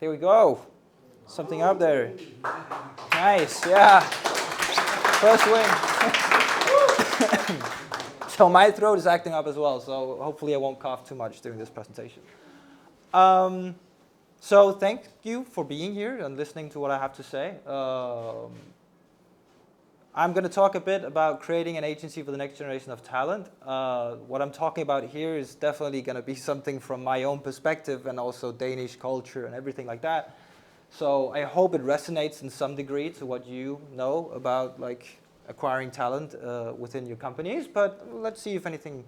Here we go. Something up there. Nice, yeah. First win. So my throat is acting up as well, so hopefully I won't cough too much during this presentation. So thank you for being here and listening to what I have to say. I'm going to talk a bit about creating an agency for the next generation of talent. What I'm talking about here is definitely going to be something from my own perspective and also Danish culture and everything like that. So I hope it resonates in some degree to what you know about like acquiring talent within your companies. But let's see if anything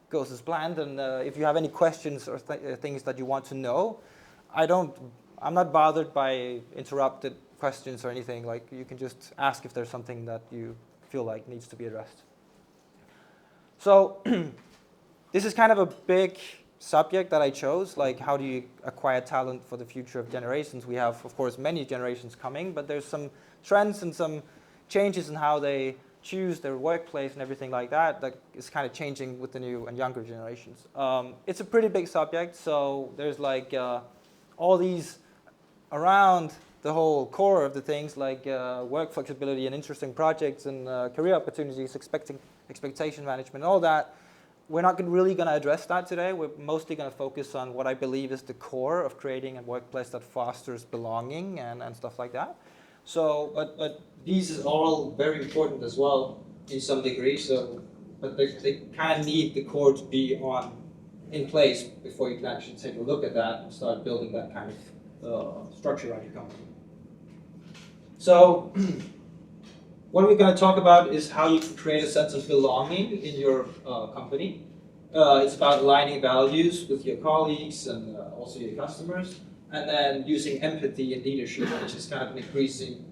goes as planned. And if you have any questions or things that you want to know, I'm not bothered by interrupted questions or anything. Like you can just ask if there's something that you feel like needs to be addressed. So this is kind of a big subject that I chose, like how do you acquire talent for the future of generations. We have, of course, many generations coming, but there's some trends and some changes in how they choose their workplace and everything like that that is kind of changing with the new and younger generations. It's a pretty big subject, so there's like all these around the whole core of the things like work flexibility and interesting projects and career opportunities, expectation management, all that. We're not really going to address that today. We're mostly going to focus on what I believe is the core of creating a workplace that fosters belonging and stuff like that. So, but these are all very important as well in some degree. So, but they kind of need the core to be in place before you can actually take a look at that and start building that kind of structure around your company. So, what we're going to talk about is how you can create a sense of belonging in your company. It's about aligning values with your colleagues and also your customers, and then using empathy in leadership, which is kind of an increasing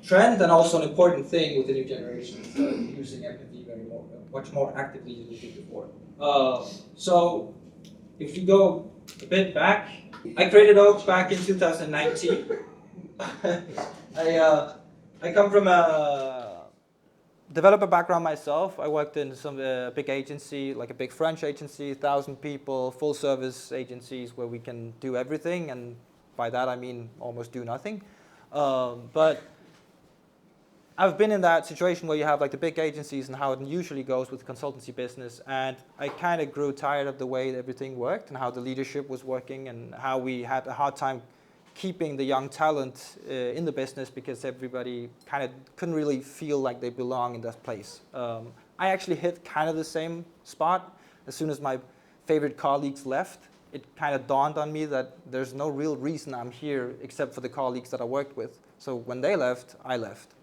trend and also an important thing with the new generation. Using empathy much more actively than you did before. So, if you go a bit back, I created Oak back in 2019. I come from a developer background myself. I worked in some big agency, like a big French agency, 1,000 people, full service agencies where we can do everything, and by that I mean almost do nothing. But I've been in that situation where you have like the big agencies and how it usually goes with consultancy business, and I kind of grew tired of the way everything worked and how the leadership was working and how we had a hard time keeping the young talent in the business because everybody kind of couldn't really feel like they belong in that place. I actually hit kind of the same spot. As soon as my favorite colleagues left, it kind of dawned on me that there's no real reason I'm here except for the colleagues that I worked with. So when they left, I left.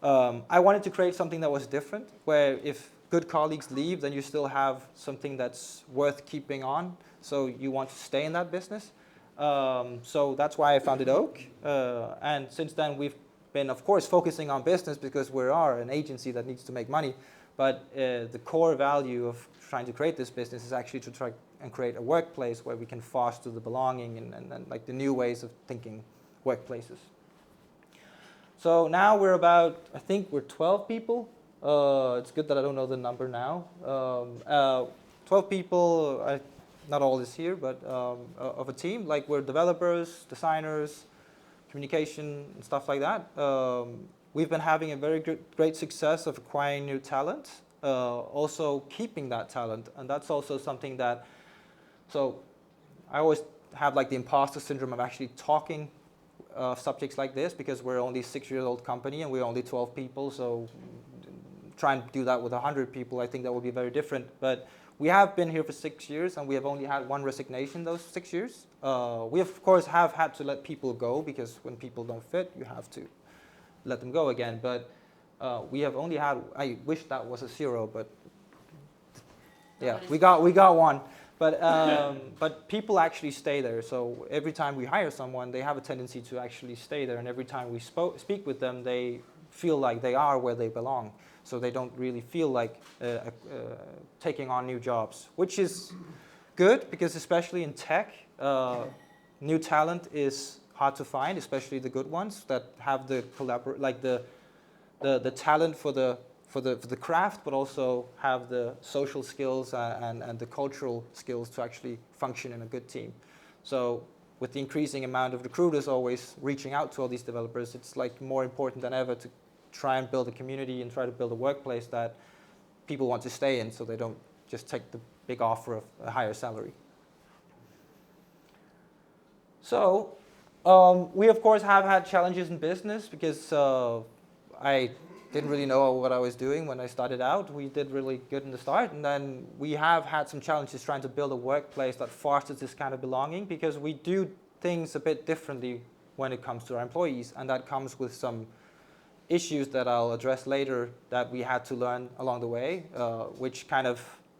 I wanted to create something that was different, where if good colleagues leave, then you still have something that's worth keeping on. So you want to stay in that business. So that's why I founded Oak. And since then, we've been, of course, focusing on business because we are an agency that needs to make money. But the core value of trying to create this business is actually to try and create a workplace where we can foster the belonging and like the new ways of thinking workplaces. So now we're I think we're 12 people. It's good that I don't know the number now. 12 people, not all is here, but of a team. Like we're developers, designers, communication, and stuff like that. We've been having a very great success of acquiring new talent, also keeping that talent. And that's also something that, so I always have like the imposter syndrome of actually talking subjects like this because we're only a 6-year-old company and we're only 12 people. So trying to do that with 100 people, I think that would be very different. But we have been here for 6 years and we have only had one resignation those 6 years. We of course have had to let people go because when people don't fit, you have to let them go again. But we have only had, I wish that was a 0, but yeah, we got one. But people actually stay there. So every time we hire someone, they have a tendency to actually stay there. And every time we speak with them, they feel like they are where they belong. So they don't really feel like taking on new jobs, which is good because especially in tech, new talent is hard to find, especially the good ones that have the the talent for the craft, but also have the social skills and the cultural skills to actually function in a good team. So with the increasing amount of recruiters always reaching out to all these developers, it's like more important than ever to try and build a community and try to build a workplace that people want to stay in, so they don't just take the big offer of a higher salary. So we of course have had challenges in business because I didn't really know what I was doing when I started out. We did really good in the start, and then we have had some challenges trying to build a workplace that fosters this kind of belonging, because we do things a bit differently when it comes to our employees, and that comes with some issues that I'll address later that we had to learn along the way,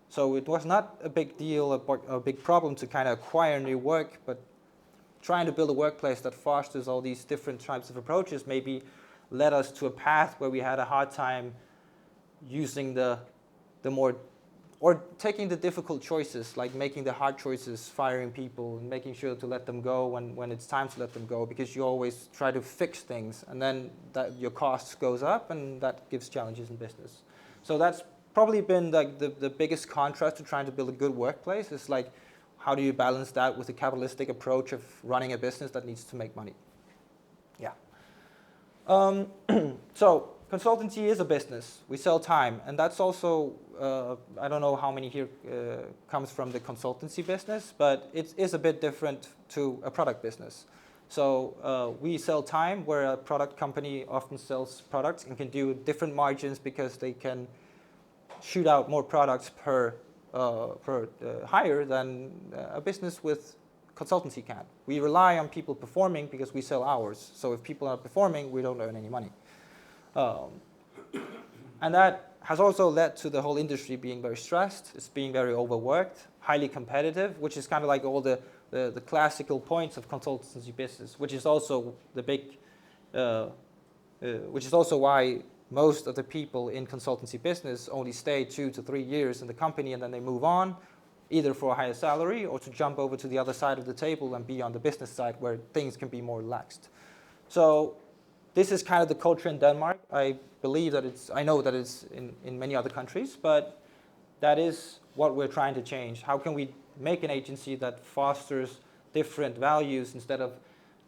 so it was not a big deal, a big problem to kind of acquire new work, but trying to build a workplace that fosters all these different types of approaches maybe led us to a path where we had a hard time using the more, or taking the difficult choices, like making the hard choices, firing people, and making sure to let them go when it's time to let them go, because you always try to fix things, and then your costs goes up, and that gives challenges in business. So that's probably been like the biggest contrast to trying to build a good workplace. Is like, how do you balance that with the capitalistic approach of running a business that needs to make money? Yeah. So consultancy is a business. We sell time, and that's also, I don't know how many here comes from the consultancy business, but it is a bit different to a product business. So we sell time, where a product company often sells products and can do different margins because they can shoot out more products per hire than a business with consultancy can. We rely on people performing because we sell hours. So if people are performing, we don't earn any money. And that has also led to the whole industry being very stressed. It's being very overworked, highly competitive, which is kind of like all the classical points of consultancy business, which is also the big, which is also why most of the people in consultancy business only stay 2 to 3 years in the company, and then they move on, either for a higher salary or to jump over to the other side of the table and be on the business side where things can be more relaxed. So this is kind of the culture in Denmark. I know that it's in many other countries, but that is what we're trying to change. How can we make an agency that fosters different values instead of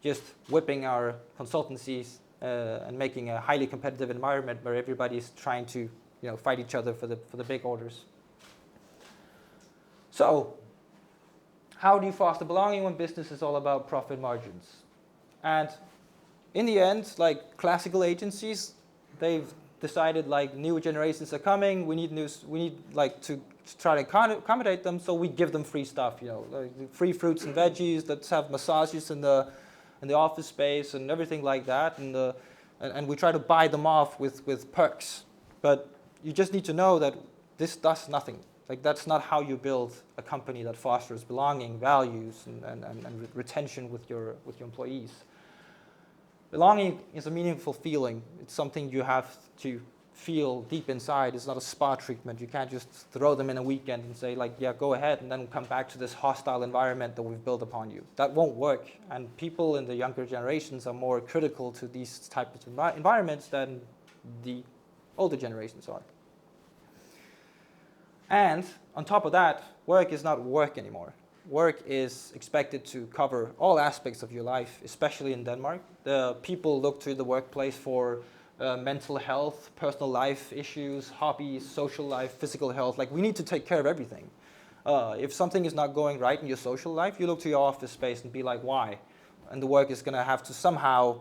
just whipping our consultancies and making a highly competitive environment where everybody's trying to fight each other for the big orders? So, how do you foster belonging when business is all about profit margins? And in the end, like classical agencies, they've decided like new generations are coming. We need like to try to accommodate them, so we give them free stuff. Like free fruits and veggies. Let's have massages in the office space and everything like that, and we try to buy them off with perks. But you just need to know that this does nothing. Like that's not how you build a company that fosters belonging, values, and retention with your employees. Belonging is a meaningful feeling. It's something you have to feel deep inside. It's not a spa treatment. You can't just throw them in a weekend and say like, yeah, go ahead, and then come back to this hostile environment that we've built upon you. That won't work. And people in the younger generations are more critical to these types of environments than the older generations are. And on top of that, work is not work anymore. Work is expected to cover all aspects of your life, especially in Denmark. The people look to the workplace for mental health, personal life issues, hobbies, social life, physical health. Like we need to take care of everything. If something is not going right in your social life, you look to your office space and be like, why? And the work is going to have to somehow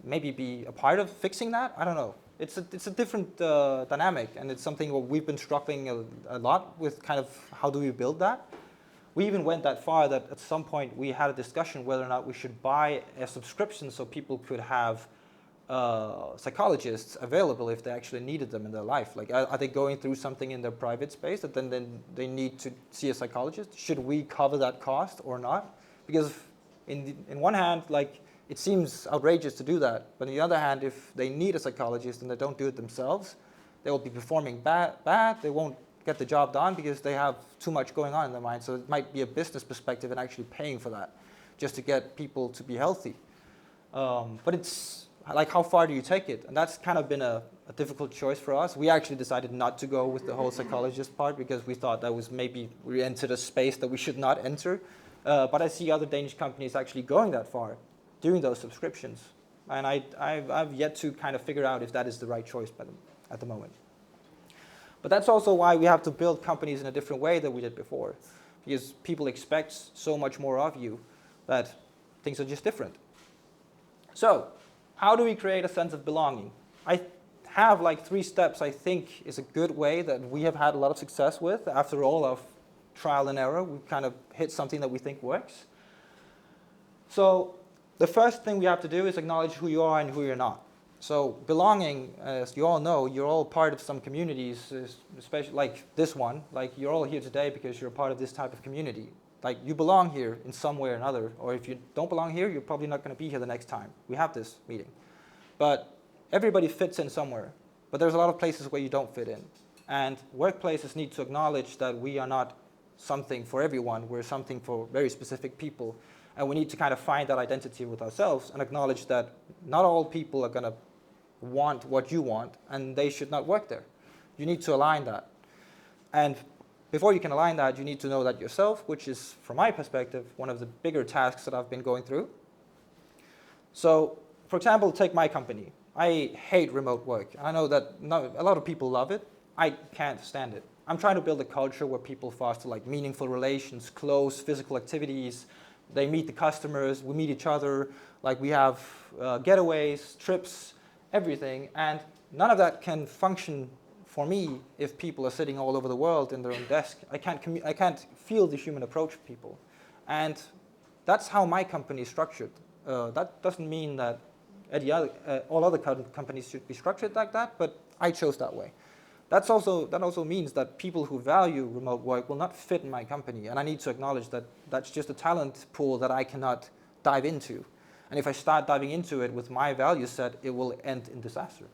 maybe be a part of fixing that. I don't know. It's a different dynamic, and it's something where we've been struggling a lot with kind of how do we build that. We even went that far that at some point we had a discussion whether or not we should buy a subscription so people could have psychologists available if they actually needed them in their life. Like, are they going through something in their private space that then they need to see a psychologist? Should we cover that cost or not? Because in one hand, like, it seems outrageous to do that. But on the other hand, if they need a psychologist and they don't do it themselves, they will be performing bad. They won't get the job done because they have too much going on in their mind. So it might be a business perspective and actually paying for that just to get people to be healthy. But it's like, how far do you take it? And that's kind of been a difficult choice for us. We actually decided not to go with the whole psychologist part because we thought that was maybe we entered a space that we should not enter. But I see other Danish companies actually going that far, doing those subscriptions. And I've yet to kind of figure out if that is the right choice at the moment. But that's also why we have to build companies in a different way than we did before. Because people expect so much more of you that things are just different. So, how do we create a sense of belonging? I have like 3 steps I think is a good way that we have had a lot of success with. After all of trial and error, we've kind of hit something that we think works. So, the first thing we have to do is acknowledge who you are and who you're not. So belonging, as you all know, you're all part of some communities, especially like this one. Like you're all here today because you're part of this type of community. Like you belong here in some way or another. Or if you don't belong here, you're probably not going to be here the next time we have this meeting. But everybody fits in somewhere. But there's a lot of places where you don't fit in. And workplaces need to acknowledge that we are not something for everyone. We're something for very specific people. And we need to kind of find that identity with ourselves and acknowledge that not all people are going to want what you want, and they should not work there. You need to align that. And before you can align that, you need to know that yourself, which is, from my perspective, one of the bigger tasks that I've been going through. So, for example, take my company. I hate remote work. I know that a lot of people love it. I can't stand it. I'm trying to build a culture where people foster like meaningful relations, close physical activities. They meet the customers, we meet each other, like we have getaways, trips, everything, and none of that can function for me if people are sitting all over the world in their own desk. I can't feel the human approach of people, and that's how my company is structured. That doesn't mean that all other companies should be structured like that, but I chose that way. That also means that people who value remote work will not fit in my company, and I need to acknowledge that that's just a talent pool that I cannot dive into. And if I start diving into it with my value set, it will end in disaster.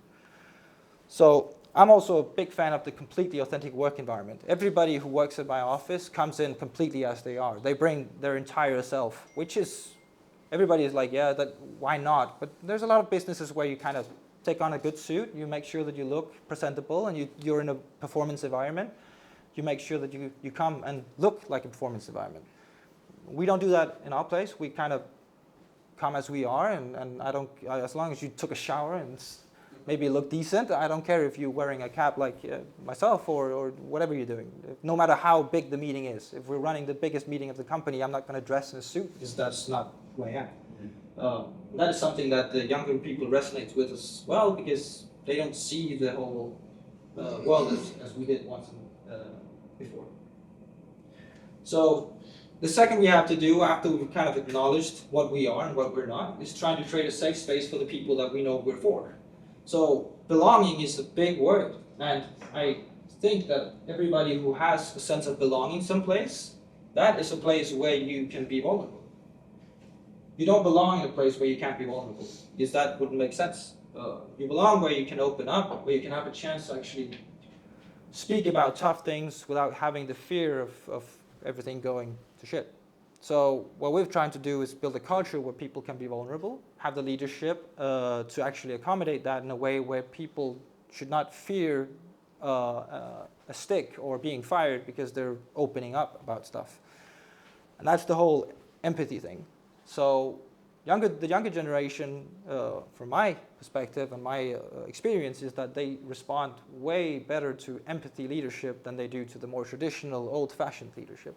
So I'm also a big fan of the completely authentic work environment. Everybody who works at my office comes in completely as they are. They bring their entire self, which is, everybody is like, yeah, why not? But there's a lot of businesses where you kind of take on a good suit, you make sure that you look presentable, and you're in a performance environment. You make sure that you come and look like a performance environment. We don't do that in our place. We kind of come as we are, and as long as you took a shower and maybe look decent, I don't care if you're wearing a cap like myself or whatever you're doing. No matter how big the meeting is. If we're running the biggest meeting of the company, I'm not going to dress in a suit because that's not who I am. That is something that the younger people resonate with as well, because they don't see the whole world as we did once before. So the second we have to do, after we've kind of acknowledged what we are and what we're not, is trying to create a safe space for the people that we know we're for. So belonging is a big word, and I think that everybody who has a sense of belonging someplace, that is a place where you can be vulnerable. You don't belong in a place where you can't be vulnerable, because that wouldn't make sense. You belong where you can open up, where you can have a chance to actually speak about tough things without having the fear of everything going to shit. So what we're trying to do is build a culture where people can be vulnerable, have the leadership to actually accommodate that in a way where people should not fear a stick or being fired because they're opening up about stuff. And that's the whole empathy thing. So the younger generation, from my perspective and my experience, is that they respond way better to empathy leadership than they do to the more traditional, old-fashioned leadership.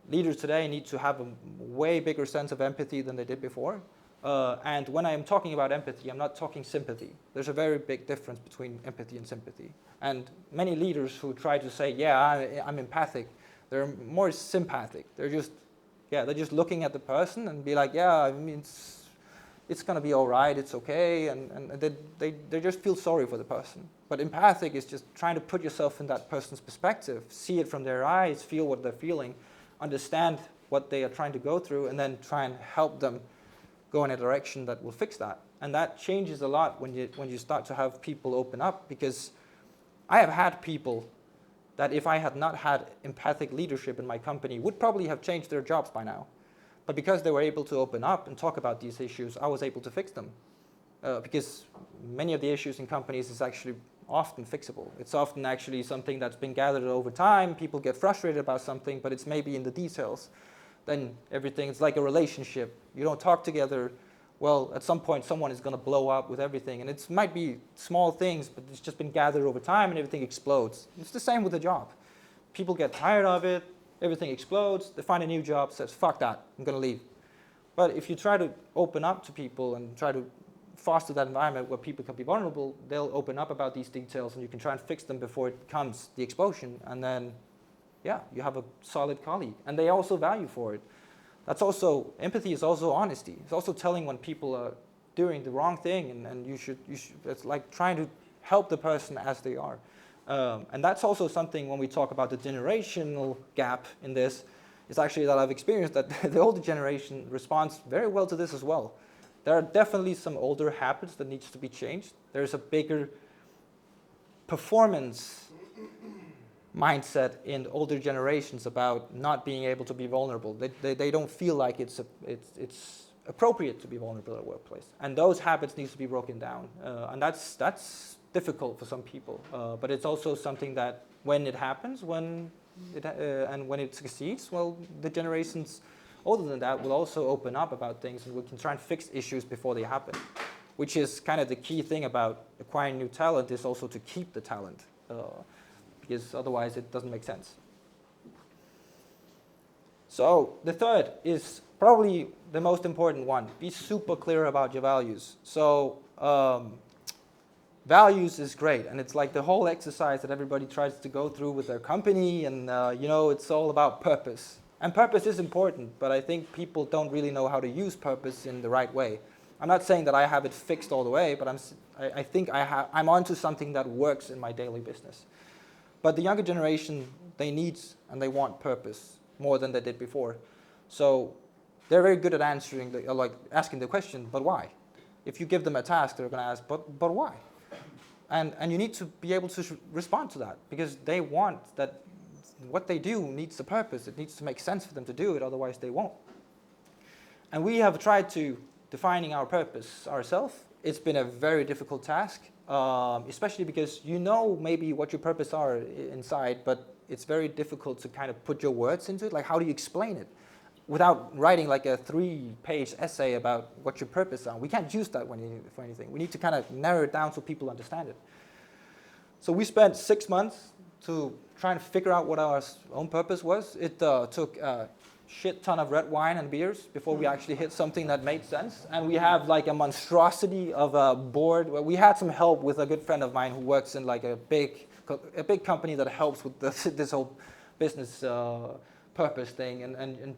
Leaders today need to have a way bigger sense of empathy than they did before. And when I'm talking about empathy, I'm not talking sympathy. There's a very big difference between empathy and sympathy. And many leaders who try to say, yeah, I'm empathic, they're more sympathetic. They're just looking at the person and be like, yeah, I mean, it's going to be all right, it's okay, and they just feel sorry for the person. But empathic is just trying to put yourself in that person's perspective, see it from their eyes, feel what they're feeling, understand what they are trying to go through, and then try and help them go in a direction that will fix that. And that changes a lot when you start to have people open up, because I have had people that if I had not had empathic leadership in my company would probably have changed their jobs by now. But because they were able to open up and talk about these issues, I was able to fix them. Because many of the issues in companies is actually often fixable. It's often actually something that's been gathered over time. People get frustrated about something, but it's maybe in the details then everything, it's like a relationship. You don't talk together, well, at some point someone is going to blow up with everything. And it might be small things, but it's just been gathered over time and everything explodes. It's the same with a job. People get tired of it, everything explodes, they find a new job, says, fuck that, I'm going to leave. But if you try to open up to people and try to foster that environment where people can be vulnerable, they'll open up about these details and you can try and fix them before it comes the explosion. And then, yeah, you have a solid colleague. And they also value for it. That's also, empathy is also honesty. It's also telling when people are doing the wrong thing, and you should, it's like trying to help the person as they are. And that's also something when we talk about the generational gap in this, is actually that I've experienced that the older generation responds very well to this as well. There are definitely some older habits that needs to be changed. There's a bigger performance mindset in older generations about not being able to be vulnerable. They don't feel like it's appropriate to be vulnerable at a workplace. And those habits need to be broken down. And that's difficult for some people. But it's also something that when it happens, and when it succeeds, well, the generations older than that will also open up about things, and we can try and fix issues before they happen, which is kind of the key thing about acquiring new talent, is also to keep the talent. Because otherwise it doesn't make sense. So the third is probably the most important one. Be super clear about your values. So values is great, and it's like the whole exercise that everybody tries to go through with their company, and it's all about purpose. And purpose is important, but I think people don't really know how to use purpose in the right way. I'm not saying that I have it fixed all the way, but I think I'm onto something that works in my daily business. But the younger generation, they need and they want purpose more than they did before. So they're very good at asking the question, but why? If you give them a task, they're going to ask, but why? And you need to be able to respond to that, because they want that what they do needs a purpose. It needs to make sense for them to do it, otherwise they won't. And we have tried to defining our purpose ourselves. It's been a very difficult task. Especially because you know maybe what your purpose are inside, but it's very difficult to kind of put your words into it. Like, how do you explain it without writing like a 3-page essay about what your purpose are? We can't use that for anything. We need to kind of narrow it down so people understand it. So we spent 6 months to try and figure out what our own purpose was. It took a shit ton of red wine and beers before we actually hit something that made sense. And we have like a monstrosity of a board. Where we had some help with a good friend of mine who works in like a big company that helps with this whole business purpose thing. And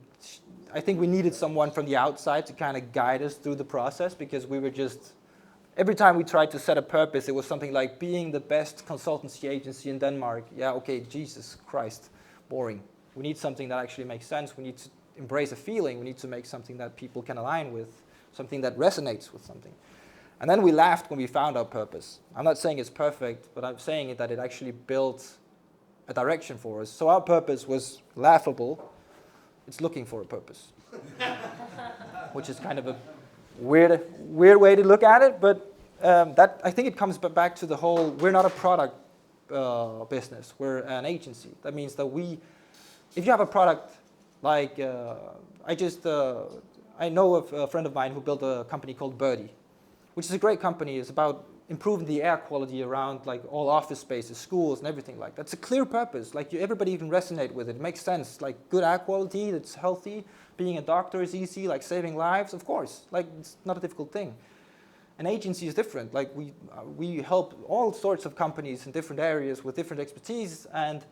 I think we needed someone from the outside to kind of guide us through the process, because we were just, every time we tried to set a purpose, it was something like being the best consultancy agency in Denmark. Yeah, okay, Jesus Christ, boring. We need something that actually makes sense. We need to embrace a feeling. We need to make something that people can align with, something that resonates with something. And then we laughed when we found our purpose. I'm not saying it's perfect, but I'm saying that it actually built a direction for us. So our purpose was laughable. It's looking for a purpose, which is kind of a weird way to look at it. But that, I think it comes back to the whole, we're not a product business. We're an agency. That means that if you have a product like, I know of a friend of mine who built a company called Birdie, which is a great company. It's about improving the air quality around like all office spaces, schools, and everything like that. It's a clear purpose. Like everybody can resonate with it. It makes sense. Like good air quality, that's healthy. Being a doctor is easy. Like saving lives, of course. Like it's not a difficult thing. An agency is different. Like we help all sorts of companies in different areas with different expertise, and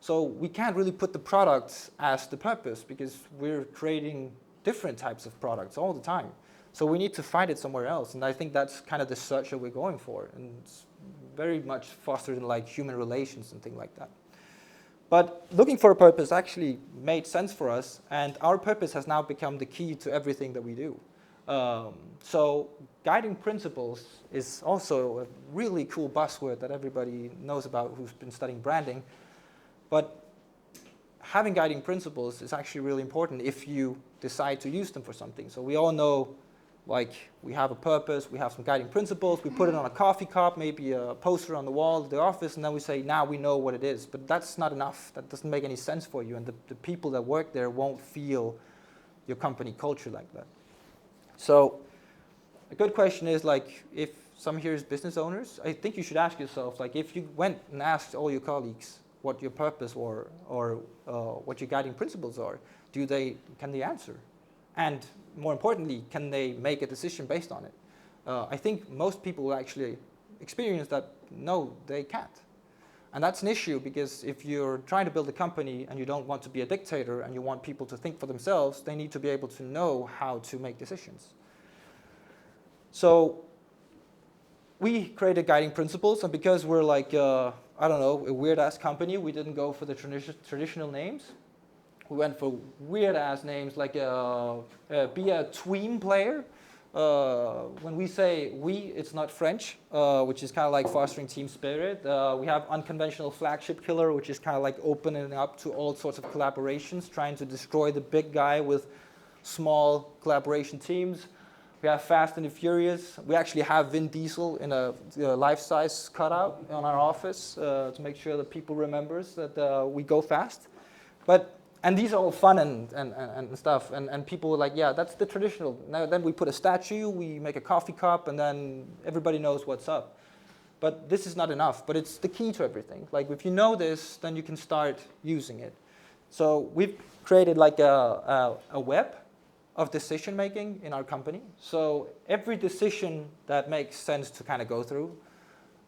so we can't really put the products as the purpose, because we're creating different types of products all the time. So we need to find it somewhere else. And I think that's kind of the search that we're going for. And it's very much fostered in like human relations and things like that. But looking for a purpose actually made sense for us. And our purpose has now become the key to everything that we do. So guiding principles is also a really cool buzzword that everybody knows about who's been studying branding. But having guiding principles is actually really important if you decide to use them for something. So we all know, like, we have a purpose, we have some guiding principles, we put it on a coffee cup, maybe a poster on the wall of the office, and then we say, now we know what it is. But that's not enough. That doesn't make any sense for you, and the people that work there won't feel your company culture like that. So a good question is, like, if some here is business owners, I think you should ask yourself, like, if you went and asked all your colleagues what your purpose or what your guiding principles are, can they answer? And more importantly, can they make a decision based on it? I think most people will actually experience that no, they can't. And that's an issue, because if you're trying to build a company and you don't want to be a dictator and you want people to think for themselves, they need to be able to know how to make decisions. So we created guiding principles, and because we're like, I don't know, a weird-ass company, we didn't go for the traditional names. We went for weird-ass names like be a tween player. When we say we, it's not French, which is kind of like fostering team spirit. We have unconventional flagship killer, which is kind of like opening up to all sorts of collaborations, trying to destroy the big guy with small collaboration teams. We have Fast and the Furious. We actually have Vin Diesel in a life-size cutout on our office to make sure that people remembers that we go fast. And these are all fun and stuff, and people were like, yeah, that's the traditional. Now then we put a statue, we make a coffee cup, and then everybody knows what's up. But this is not enough, but it's the key to everything. Like, if you know this, then you can start using it. So we've created like a web of decision making in our company. So every decision that makes sense to kind of go through,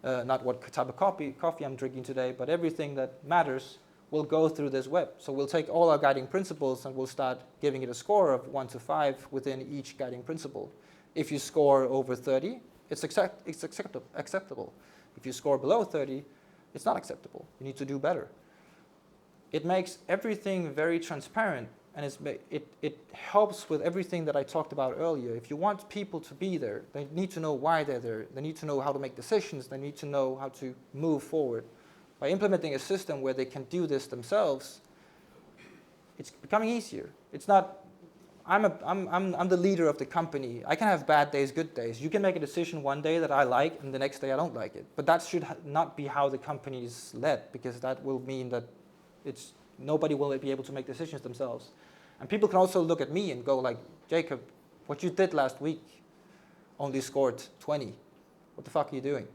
not what type of coffee I'm drinking today, but everything that matters will go through this web. So we'll take all our guiding principles and we'll start giving it a score of 1 to 5 within each guiding principle. If you score over 30, it's acceptable. If you score below 30, it's not acceptable. You need to do better. It makes everything very transparent, and it helps with everything that I talked about earlier. If you want people to be there, they need to know why they're there. They need to know how to make decisions. They need to know how to move forward. By implementing a system where they can do this themselves, it's becoming easier. It's not, I'm the leader of the company. I can have bad days, good days. You can make a decision one day that I like, and the next day I don't like it. But that should not be how the company is led, because that will mean that nobody will be able to make decisions themselves. And people can also look at me and go like, Jakob, what you did last week only scored 20. What the fuck are you doing?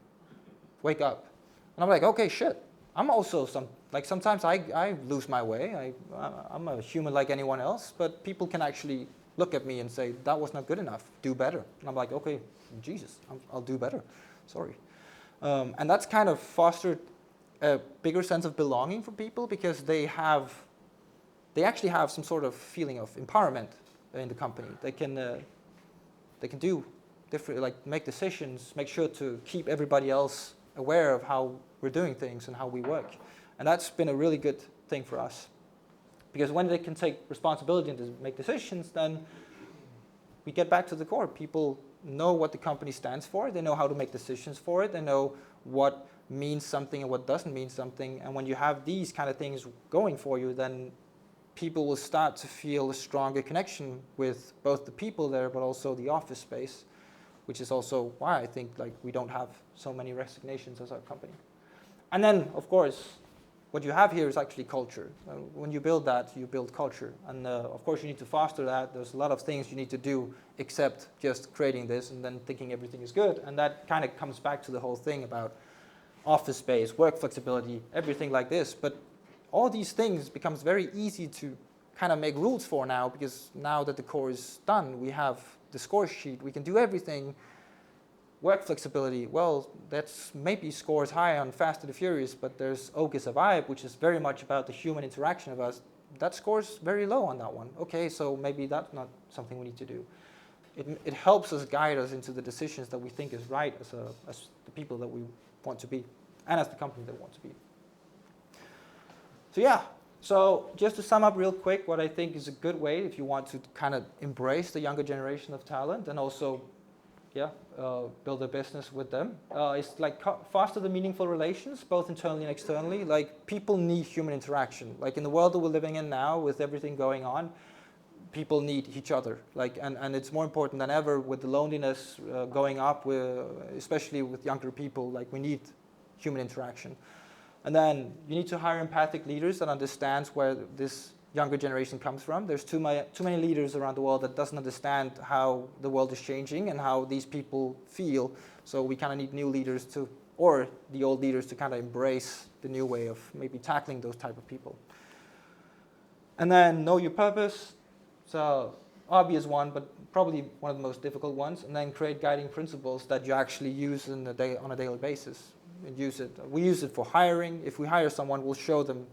Wake up. And I'm like, okay, shit. I'm also sometimes I lose my way. I'm a human like anyone else, but people can actually look at me and say, that was not good enough, do better. And I'm like, okay, Jesus, I'll do better, sorry. And that's kind of fostered a bigger sense of belonging for people, because they actually have some sort of feeling of empowerment in the company. They can do different, like make decisions, make sure to keep everybody else aware of how we're doing things and how we work. And that's been a really good thing for us. Because when they can take responsibility and make decisions, then we get back to the core. People know what the company stands for. They know how to make decisions for it. They know what means something and what doesn't mean something. And when you have these kind of things going for you, then people will start to feel a stronger connection with both the people there, but also the office space, which is also why I think like we don't have so many resignations as our company. And then, of course, what you have here is actually culture. When you build that, you build culture. And of course, you need to foster that. There's a lot of things you need to do except just creating this and then thinking everything is good. And that kind of comes back to the whole thing about office space, work flexibility, everything like this. But all these things becomes very easy to kind of make rules for now, because now that the core is done, we have the score sheet, we can do everything. Work flexibility, well, that's maybe scores high on Fast and the Furious, but there's Oak is a Vibe, which is very much about the human interaction of us. That scores very low on that one. Okay, so maybe that's not something we need to do. It helps us guide us into the decisions that we think is right as the people that we want to be, and as the company that we want to be. So yeah, so just to sum up real quick, what I think is a good way if you want to kind of embrace the younger generation of talent and also build a business with them. It's like foster the meaningful relations, both internally and externally. Like, people need human interaction. Like, in the world that we're living in now, with everything going on, people need each other. Like, and it's more important than ever with the loneliness going up, especially with younger people. Like, we need human interaction. And then you need to hire empathic leaders that understands where this younger generation comes from. There's too many leaders around the world that doesn't understand how the world is changing and how these people feel. So we kind of need new leaders or the old leaders to kind of embrace the new way of maybe tackling those type of people. And then know your purpose. So obvious one, but probably one of the most difficult ones. And then create guiding principles that you actually use on a daily basis. And use it. We use it for hiring. If we hire someone, we'll show them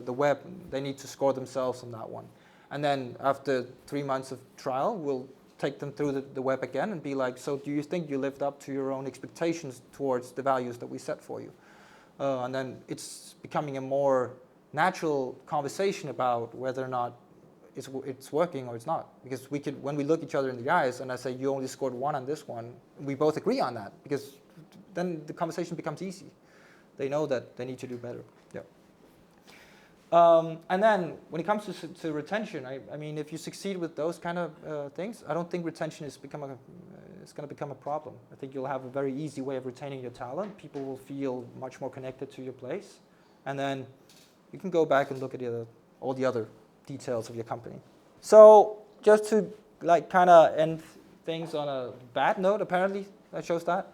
the web. They need to score themselves on that one. And then after 3 months of trial, we'll take them through the web again and be like, so do you think you lived up to your own expectations towards the values that we set for you? And then it's becoming a more natural conversation about whether or not it's working or it's not. Because when we look each other in the eyes and I say, you only scored 1 on this one, we both agree on that, because then the conversation becomes easy. They know that they need to do better. Yeah. And then when it comes to retention, I mean, if you succeed with those kind of things, I don't think retention is going to become a problem. I think you'll have a very easy way of retaining your talent. People will feel much more connected to your place. And then you can go back and look at all the other details of your company. So just to kind of end things on a bad note, apparently, that shows that.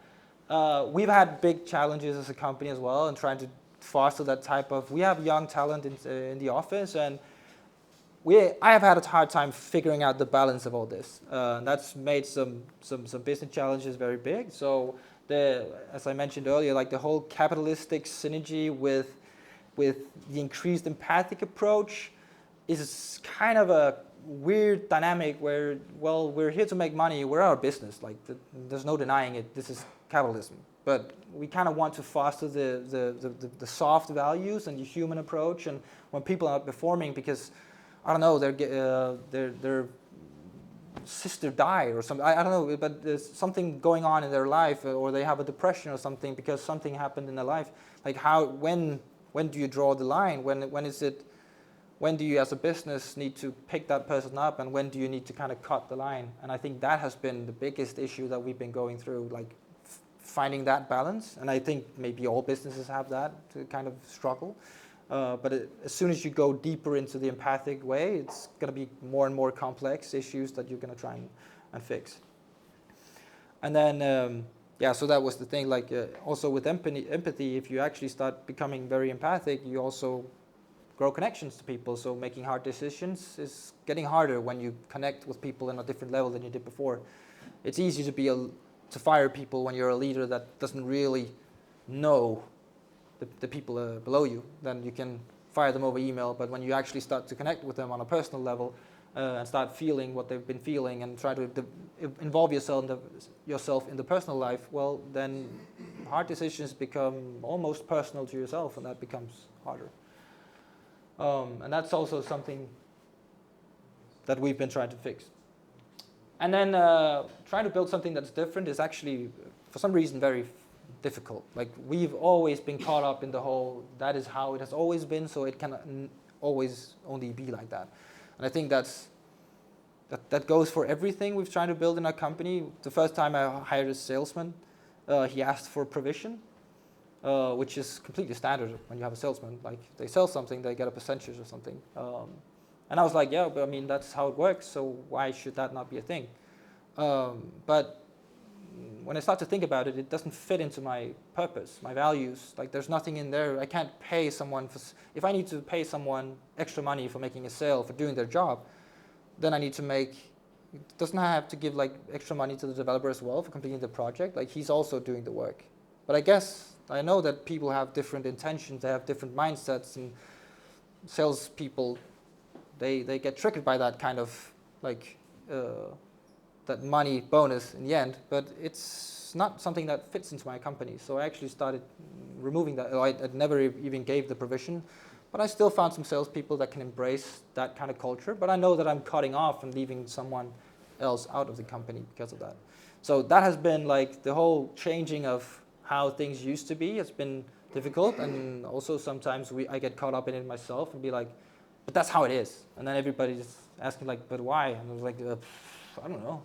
We've had big challenges as a company as well in trying to foster that type of, we have young talent in the office, and I have had a hard time figuring out the balance of all this. That's made some business challenges very big. So as I mentioned earlier, like the whole capitalistic synergy with the increased empathic approach is kind of a weird dynamic where, well, we're here to make money, we're our business, like there's no denying it, this is capitalism. But we kind of want to foster the soft values and the human approach, and when people are performing because, I don't know, their sister died or something, I don't know, but there's something going on in their life, or they have a depression or something because something happened in their life, like when do you draw the line? When do you as a business need to pick that person up, and when do you need to kind of cut the line? And I think that has been the biggest issue that we've been going through, like finding that balance. And I think maybe all businesses have that to kind of struggle. But as soon as you go deeper into the empathic way, it's going to be more and more complex issues that you're going to try and fix. And then, so that was the thing. Like also with empathy, if you actually start becoming very empathic, you also grow connections to people. So making hard decisions is getting harder when you connect with people on a different level than you did before. It's easy to fire people when you're a leader that doesn't really know the people below you. Then you can fire them over email. But when you actually start to connect with them on a personal level and start feeling what they've been feeling and try to involve yourself in the personal life, well, then hard decisions become almost personal to yourself, and that becomes harder. And that's also something that we've been trying to fix. And then trying to build something that's different is actually, for some reason, very difficult. Like we've always been caught up in the whole, that is how it has always been, so it can always only be like that. And I think that goes for everything we've tried to build in our company. The first time I hired a salesman, he asked for provision. Which is completely standard when you have a salesman. Like they sell something, they get a percentage or something. And I was like, yeah, but I mean, that's how it works, so why should that not be a thing? But when I start to think about it, it doesn't fit into my purpose, my values. Like there's nothing in there. I can't pay someone if I need to pay someone extra money for making a sale, for doing their job, then I need to doesn't I have to give like extra money to the developer as well for completing the project? Like he's also doing the work. But I know that people have different intentions, they have different mindsets, and salespeople, they get triggered by that kind of like that money bonus in the end. But it's not something that fits into my company. So I actually started removing that. I never even gave the provision, but I still found some salespeople that can embrace that kind of culture. But I know that I'm cutting off and leaving someone else out of the company because of that. So that has been like the whole changing of how things used to be. It's been difficult, and also sometimes I get caught up in it myself and be like, but that's how it is. And then everybody's asking like, but why? And I was like, I don't know.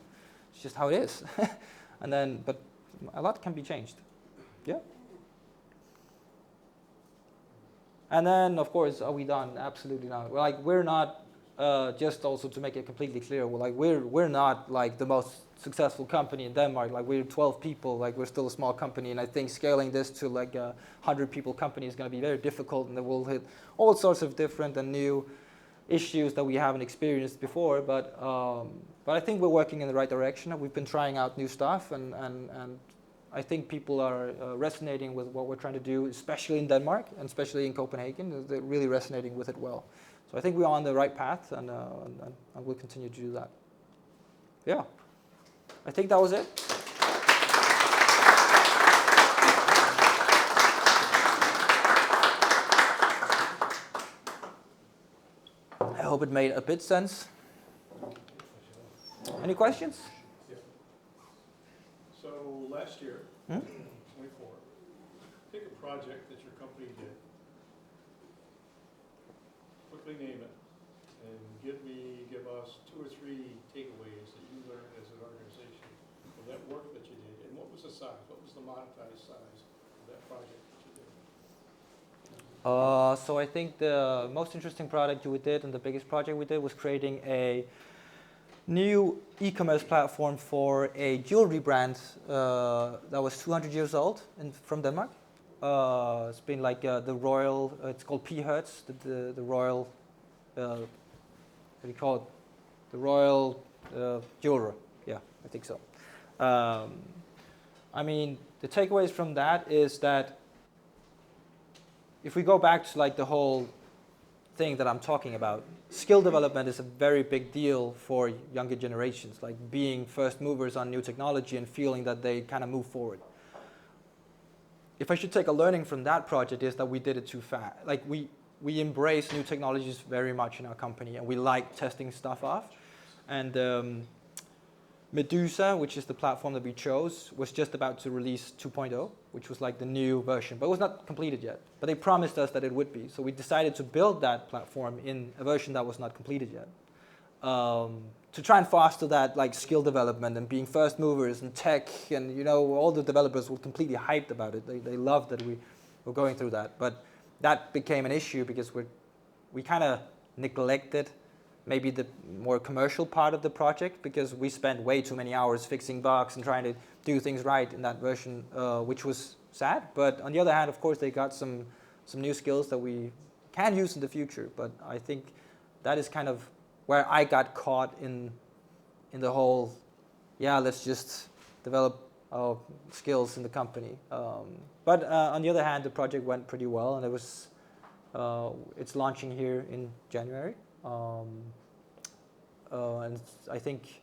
It's just how it is. And then, but a lot can be changed. Yeah. And then, of course, are we done? Absolutely not. We're not. Just also to make it completely clear, we're not like the most successful company in Denmark. Like we're 12 people. Like we're still a small company, and I think scaling this to like a 100 people company is going to be very difficult, and it will hit all sorts of different and new issues that we haven't experienced before. But I think we're working in the right direction. We've been trying out new stuff, and I think people are resonating with what we're trying to do, especially in Denmark and especially in Copenhagen. They're really resonating with it well. So I think we're on the right path, and we'll continue to do that. Yeah, I think that was it. I hope it made a bit sense. Any questions? Yeah. So last year, 24, pick a project that your company did, quickly name it, and give us 2 or 3 takeaways that you learned as an organization from that work that you did. And what was the size? What was the monetized size of that project that you did? So I think the most interesting product we did and the biggest project we did was creating a new e-commerce platform for a jewelry brand that was 200 years old from Denmark. It's been like the royal, it's called P Hertz, the royal, what do you call it? The royal jeweler. Yeah, I think so. I mean, the takeaways from that is that if we go back to like the whole thing that I'm talking about, skill development is a very big deal for younger generations, like being first movers on new technology and feeling that they kind of move forward. If I should take a learning from that project is that we did it too fast. Like we embrace new technologies very much in our company, and we like testing stuff off. And Medusa, which is the platform that we chose, was just about to release 2.0, which was like the new version, but it was not completed yet. But they promised us that it would be. So we decided to build that platform in a version that was not completed yet. To try and foster that like skill development and being first movers and tech, and you know, all the developers were completely hyped about it. They loved that we were going through that. But that became an issue because we kind of neglected maybe the more commercial part of the project, because we spent way too many hours fixing bugs and trying to do things right in that version, which was sad. But on the other hand, of course, they got some new skills that we can use in the future. But I think that is kind of where I got caught in the whole, yeah, let's just develop our skills in the company. But on the other hand, the project went pretty well, and it's launching here in January. And I think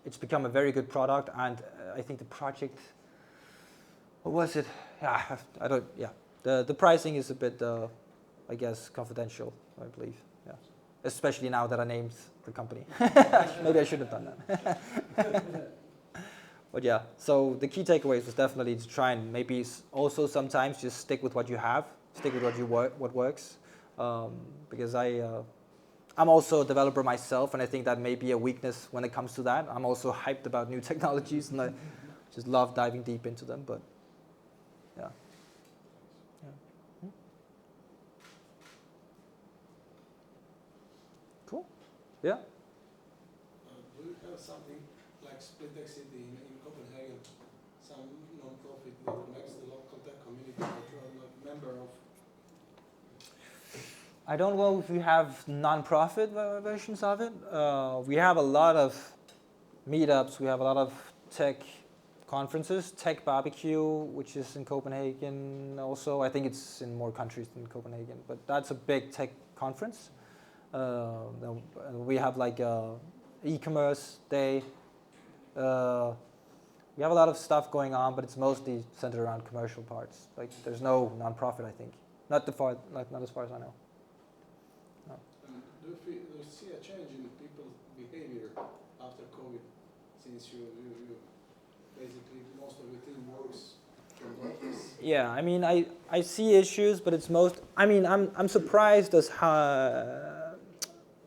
it's become a very good product, and I think the project, what was it? Yeah, I don't. Yeah, the pricing is a bit, I guess, confidential, I believe. Yeah, especially now that I named the company. Maybe I should have done that. But yeah, so the key takeaways was definitely to try and maybe also sometimes just stick with what you have, stick with what works, because I'm also a developer myself, and I think that may be a weakness when it comes to that. I'm also hyped about new technologies, and I just love diving deep into them. But yeah. Cool. Yeah. Do you have something like Split City in Copenhagen, some non-profit that connects the local tech community that you are not a member of? I don't know if we have non-profit versions of it. We have a lot of meetups. We have a lot of tech conferences. Tech Barbecue, which is in Copenhagen also. I think it's in more countries than Copenhagen, but that's a big tech conference. We have like e-commerce day. We have a lot of stuff going on, but it's mostly centered around commercial parts. Like there's no non-profit, I think. Not as far as I know. No. Do you see a change in people's behavior after COVID, since you basically most of your team works from the office? Yeah, I mean, I see issues, but it's I'm surprised as how.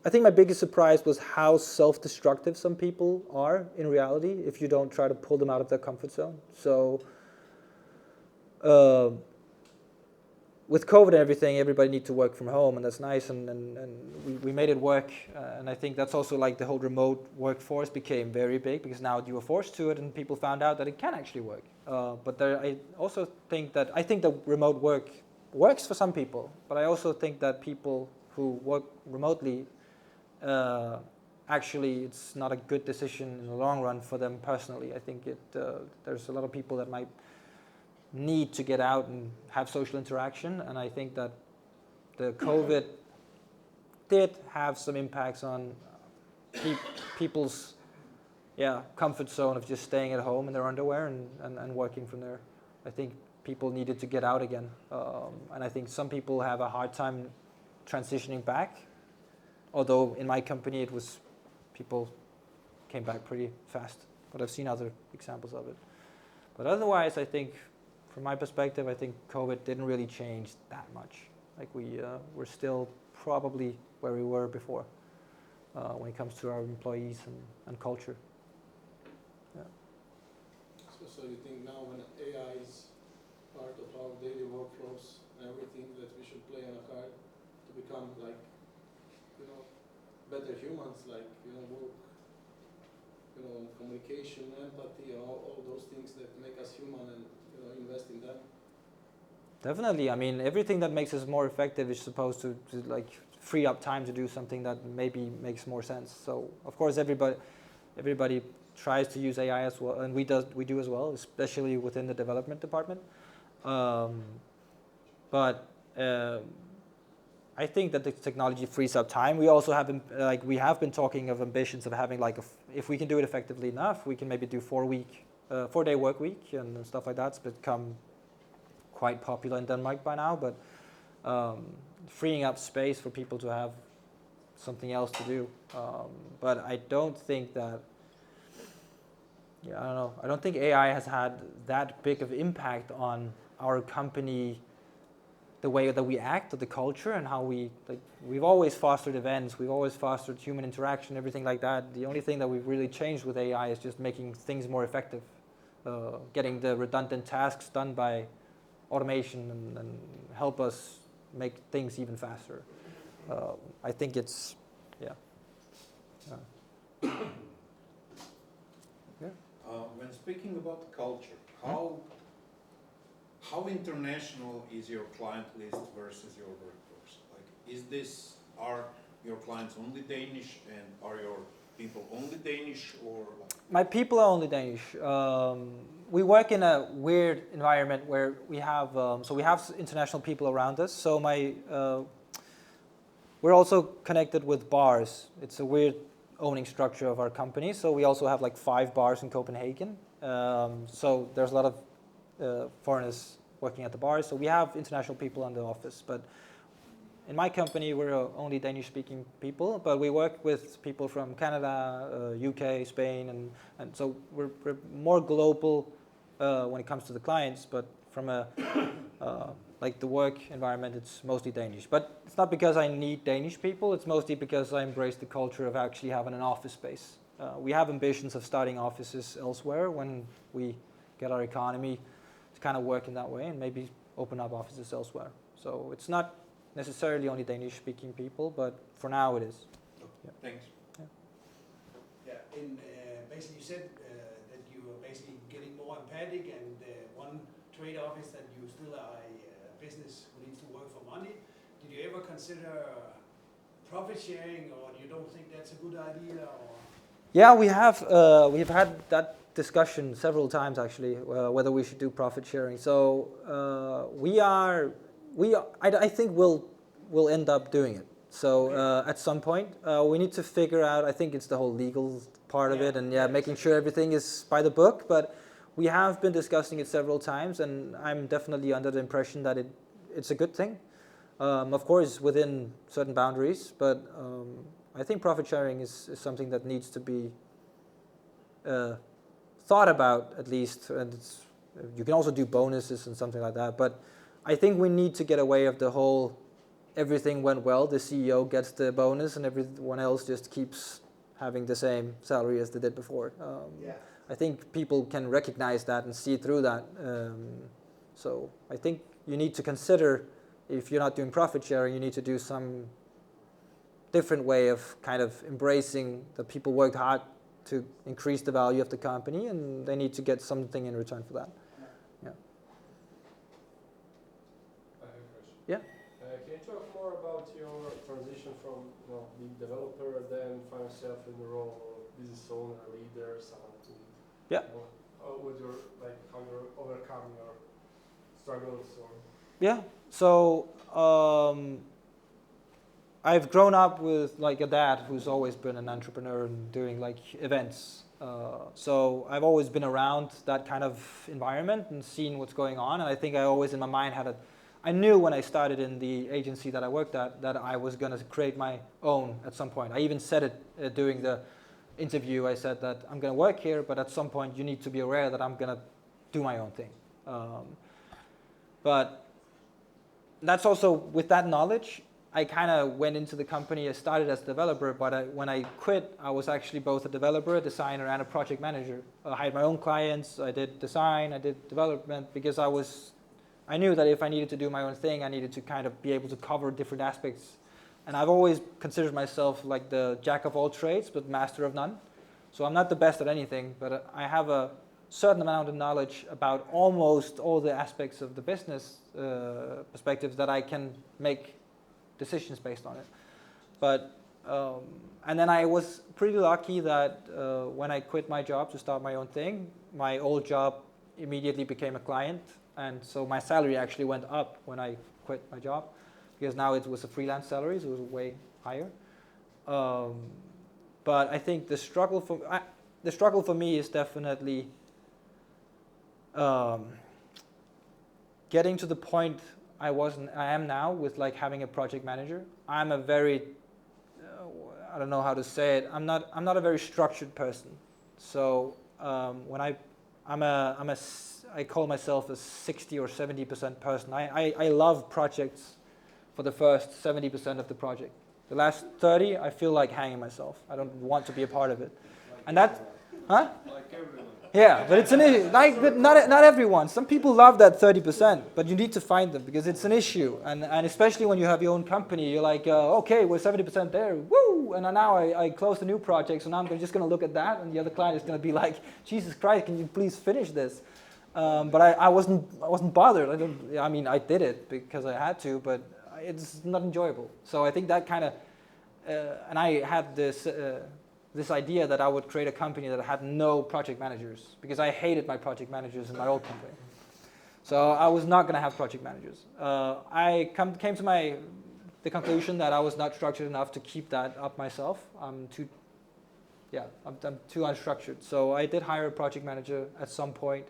I think my biggest surprise was how self-destructive some people are in reality if you don't try to pull them out of their comfort zone. So with COVID and everything, everybody needs to work from home, and that's nice, and we made it work. And I think that's also like the whole remote workforce became very big because now you were forced to it, and people found out that it can actually work. But I also think that remote work works for some people, but I also think that people who work remotely, actually, it's not a good decision in the long run for them personally. I think there's a lot of people that might need to get out and have social interaction, and I think that the COVID did have some impacts on people's comfort zone of just staying at home in their underwear and working from there. I think people needed to get out again, and I think some people have a hard time transitioning back, although in my company people came back pretty fast, but I've seen other examples of it. But otherwise, I think from my perspective, I think COVID didn't really change that much. Like we're still probably where we were before when it comes to our employees and culture. Yeah. So you think now when AI is part of our daily workflows and everything, that we should play on a card to become like, better humans, like, work, communication, empathy, all those things that make us human, and invest in them. Definitely. I mean, everything that makes us more effective is supposed to like free up time to do something that maybe makes more sense. So of course everybody tries to use AI as well, and we do as well, especially within the development department. But I think that the technology frees up time. We also have been talking of ambitions of having if we can do it effectively enough, we can maybe do 4-day work week and stuff like that. It's become quite popular in Denmark by now, but freeing up space for people to have something else to do. But I don't think that, I don't know. I don't think AI has had that big of impact on our company, the way that we act, or the culture, and how we've always fostered events, we've always fostered human interaction, everything like that. The only thing that we've really changed with AI is just making things more effective, getting the redundant tasks done by automation and help us make things even faster. I think it's, When speaking about culture, how international is your client list versus your workforce? Are your clients only Danish, and are your people only Danish, or? My people are only Danish. We work in a weird environment where we have international people around us. So we're also connected with bars. It's a weird owning structure of our company. So we also have 5 bars in Copenhagen. So there's a lot of foreigners working at the bars. So we have international people in the office. But in my company, we're only Danish-speaking people. But we work with people from Canada, UK, Spain, and so we're more global when it comes to the clients. But from the work environment, it's mostly Danish. But it's not because I need Danish people. It's mostly because I embrace the culture of actually having an office space. We have ambitions of starting offices elsewhere when we get our economy to kind of work in that way, and maybe open up offices elsewhere. So it's not necessarily only Danish-speaking people, but for now it is. Yeah. Thanks. Basically you said that you are basically getting more empathic, and one trade-off is that you still are a business who needs to work for money. Did you ever consider profit sharing, or you don't think that's a good idea? Or? Yeah, we've had that discussion several times actually, whether we should do profit sharing. So I think we'll end up doing it. So at some point we need to figure out. I think it's the whole legal part of it, and making sure everything is by the book. But we have been discussing it several times, and I'm definitely under the impression that it's a good thing. Of course, within certain boundaries, but I think profit sharing is something that needs to be thought about at least. And you can also do bonuses and something like that. But I think we need to get away of the whole everything went well, the CEO gets the bonus, and everyone else just keeps having the same salary as they did before. I think people can recognize that and see through that. So I think you need to consider if you're not doing profit sharing, you need to do some different way of kind of embracing that people worked hard to increase the value of the company, and they need to get something in return for that. Yeah. I have a question. Yeah. Can you talk more about your transition from being developer, then find yourself in the role of business owner, leader, someone to Yeah. how would your how you overcome your struggles or Yeah. So I've grown up with like a dad who's always been an entrepreneur and doing like events. So I've always been around that kind of environment and seen what's going on. And I think I always in my mind I knew when I started in the agency that I worked at that I was going to create my own at some point. I even said it during the interview. I said that I'm going to work here, but at some point you need to be aware that I'm going to do my own thing. But that's also with that knowledge, I kind of went into the company. I started as a developer, but when I quit, I was actually both a developer, a designer, and a project manager. I had my own clients. I did design, I did development, because I knew that if I needed to do my own thing, I needed to kind of be able to cover different aspects. And I've always considered myself like the jack of all trades, but master of none. So I'm not the best at anything, but I have a certain amount of knowledge about almost all the aspects of the business perspectives that I can make decisions based on it. But and then I was pretty lucky that when I quit my job to start my own thing, my old job immediately became a client, and so my salary actually went up when I quit my job, because now it was a freelance salary, so it was way higher. But I think the struggle for me is definitely getting to the point I am now with like having a project manager. I'm a very I don't know how to say it. I'm not a very structured person. So when I call myself a 60 or 70% person. I love projects for the first 70% of the project. The last 30, I feel like hanging myself. I don't want to be a part of it. And that, huh? Like everyone. Yeah, but it's an issue. Like, but not everyone. Some people love that 30%, but you need to find them because it's an issue. And especially when you have your own company, you're like, okay, we're 70% there, woo! And now I closed a new project, so now I'm just going to look at that, and the other client is going to be like, Jesus Christ, can you please finish this? But I wasn't bothered. I mean, I did it because I had to, but it's not enjoyable. So I think that kind of, and I had this idea that I would create a company that had no project managers, because I hated my project managers in my old company. So I was not going to have project managers. I came to the conclusion that I was not structured enough to keep that up myself. I'm too unstructured. So I did hire a project manager at some point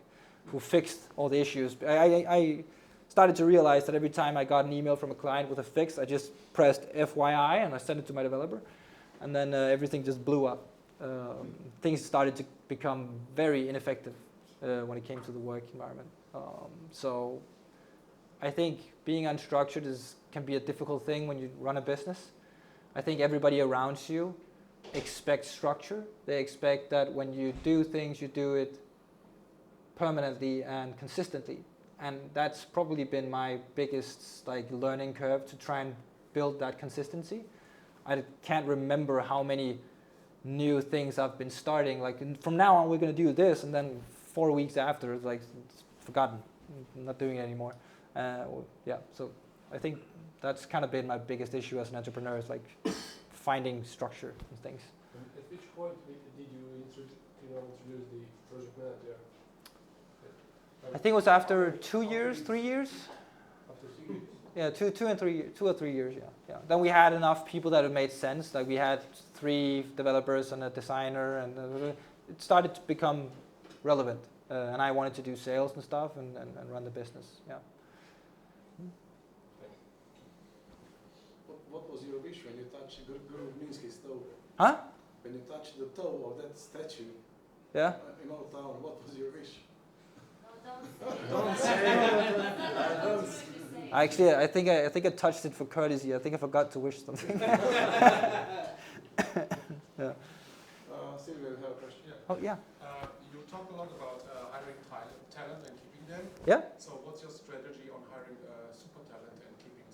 who fixed all the issues. I started to realize that every time I got an email from a client with a fix, I just pressed FYI and I sent it to my developer. And then everything just blew up. Things started to become very ineffective when it came to the work environment. So I think being unstructured can be a difficult thing when you run a business. I think everybody around you expects structure. They expect that when you do things, you do it permanently and consistently. And that's probably been my biggest learning curve, to try and build that consistency. I can't remember how many new things I've been starting. Like, from now on, we're going to do this, and then 4 weeks after, it's forgotten. I'm not doing it anymore. So I think that's kind of been my biggest issue as an entrepreneur, is finding structure and things. And at which point did you introduce the project manager? I think it was after 2 years, 3 years. After 2 years? Yeah, 2 or 3 years. Yeah. Then we had enough people that it made sense. Like, we had 3 developers and a designer, and it started to become relevant. And I wanted to do sales and stuff and run the business. Yeah. What was your wish when you touched Minsky's toe? Huh? When you touched the toe of that statue Yeah. in Old Town, what was your wish? Don't say it. Actually, I think I touched it for courtesy. I think I forgot to wish something. Yeah. Sylvia, you have a question? Yeah. Oh yeah. You talk a lot about hiring talent and keeping them. Yeah. So what's your strategy on hiring super talent and keeping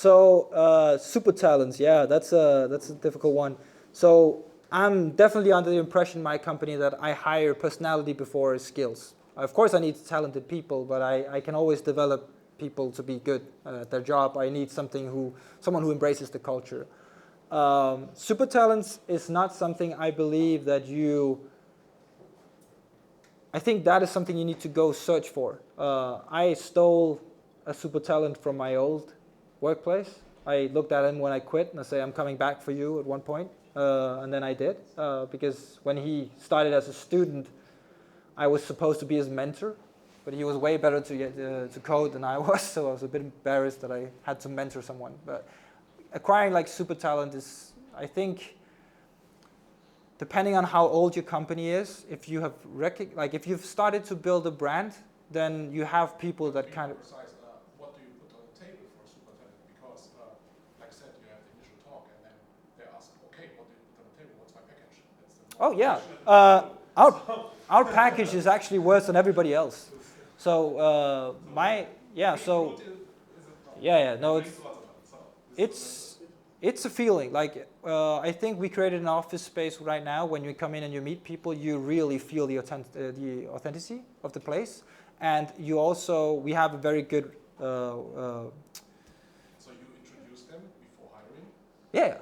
So super talents, yeah, that's a difficult one. So I'm definitely under the impression in my company that I hire personality before skills. Of course, I need talented people, but I can always develop people to be good at their job. I need someone who embraces the culture. Super talents is not something I believe that I think that is something you need to go search for. I stole a super talent from my old workplace. I looked at him when I quit and I said, I'm coming back for you at one point. And then I did, because when he started as a student, I was supposed to be his mentor, but he was way better to code than I was, so I was a bit embarrassed that I had to mentor someone. But acquiring like super talent is, I think, depending on how old your company is, if you have if you've started to build a brand, then you have people that kind of. Precise, what do you put on the table for super talent? Because, like I said, you have the initial talk, and then they ask, okay, what do you put on the table? What's my package? That's the Oh yeah, question. our package is actually worse than everybody else. So it's a feeling. Like I think we created an office space right now. When you come in and you meet people, you really feel the authenticity of the place, and we have a very good. So you introduce them before hiring? Yeah.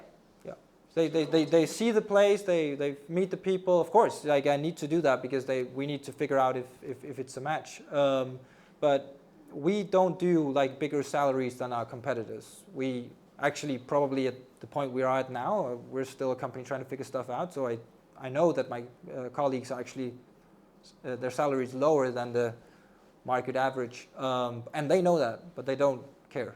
They see the place, they meet the people. Of course, like I need to do that because we need to figure out if it's a match. But we don't do like bigger salaries than our competitors. We actually probably at the point we are at now, we're still a company trying to figure stuff out. So I know that my colleagues are actually their salary is lower than the market average, and they know that, but they don't care.